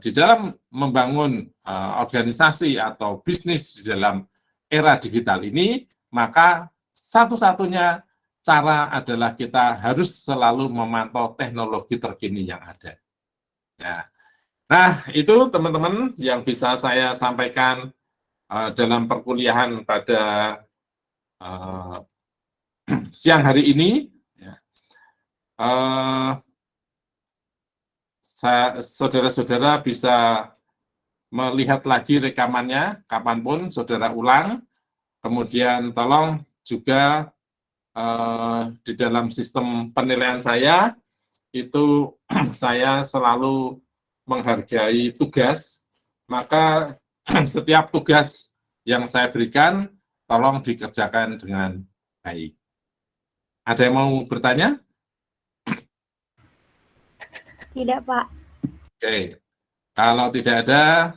di dalam membangun organisasi atau bisnis di dalam era digital ini, maka satu-satunya cara adalah kita harus selalu memantau teknologi terkini yang ada. Ya. Nah, itu teman-teman yang bisa saya sampaikan dalam perkuliahan pada siang hari ini. Ya. Saudara-saudara bisa melihat lagi rekamannya kapanpun saudara ulang. Kemudian tolong juga di dalam sistem penilaian saya itu saya selalu menghargai tugas, maka setiap tugas yang saya berikan tolong dikerjakan dengan baik. Ada yang mau bertanya? Tidak, Pak. Oke, kalau tidak ada,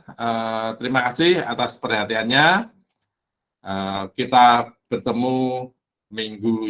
terima kasih atas perhatiannya. Kita bertemu minggu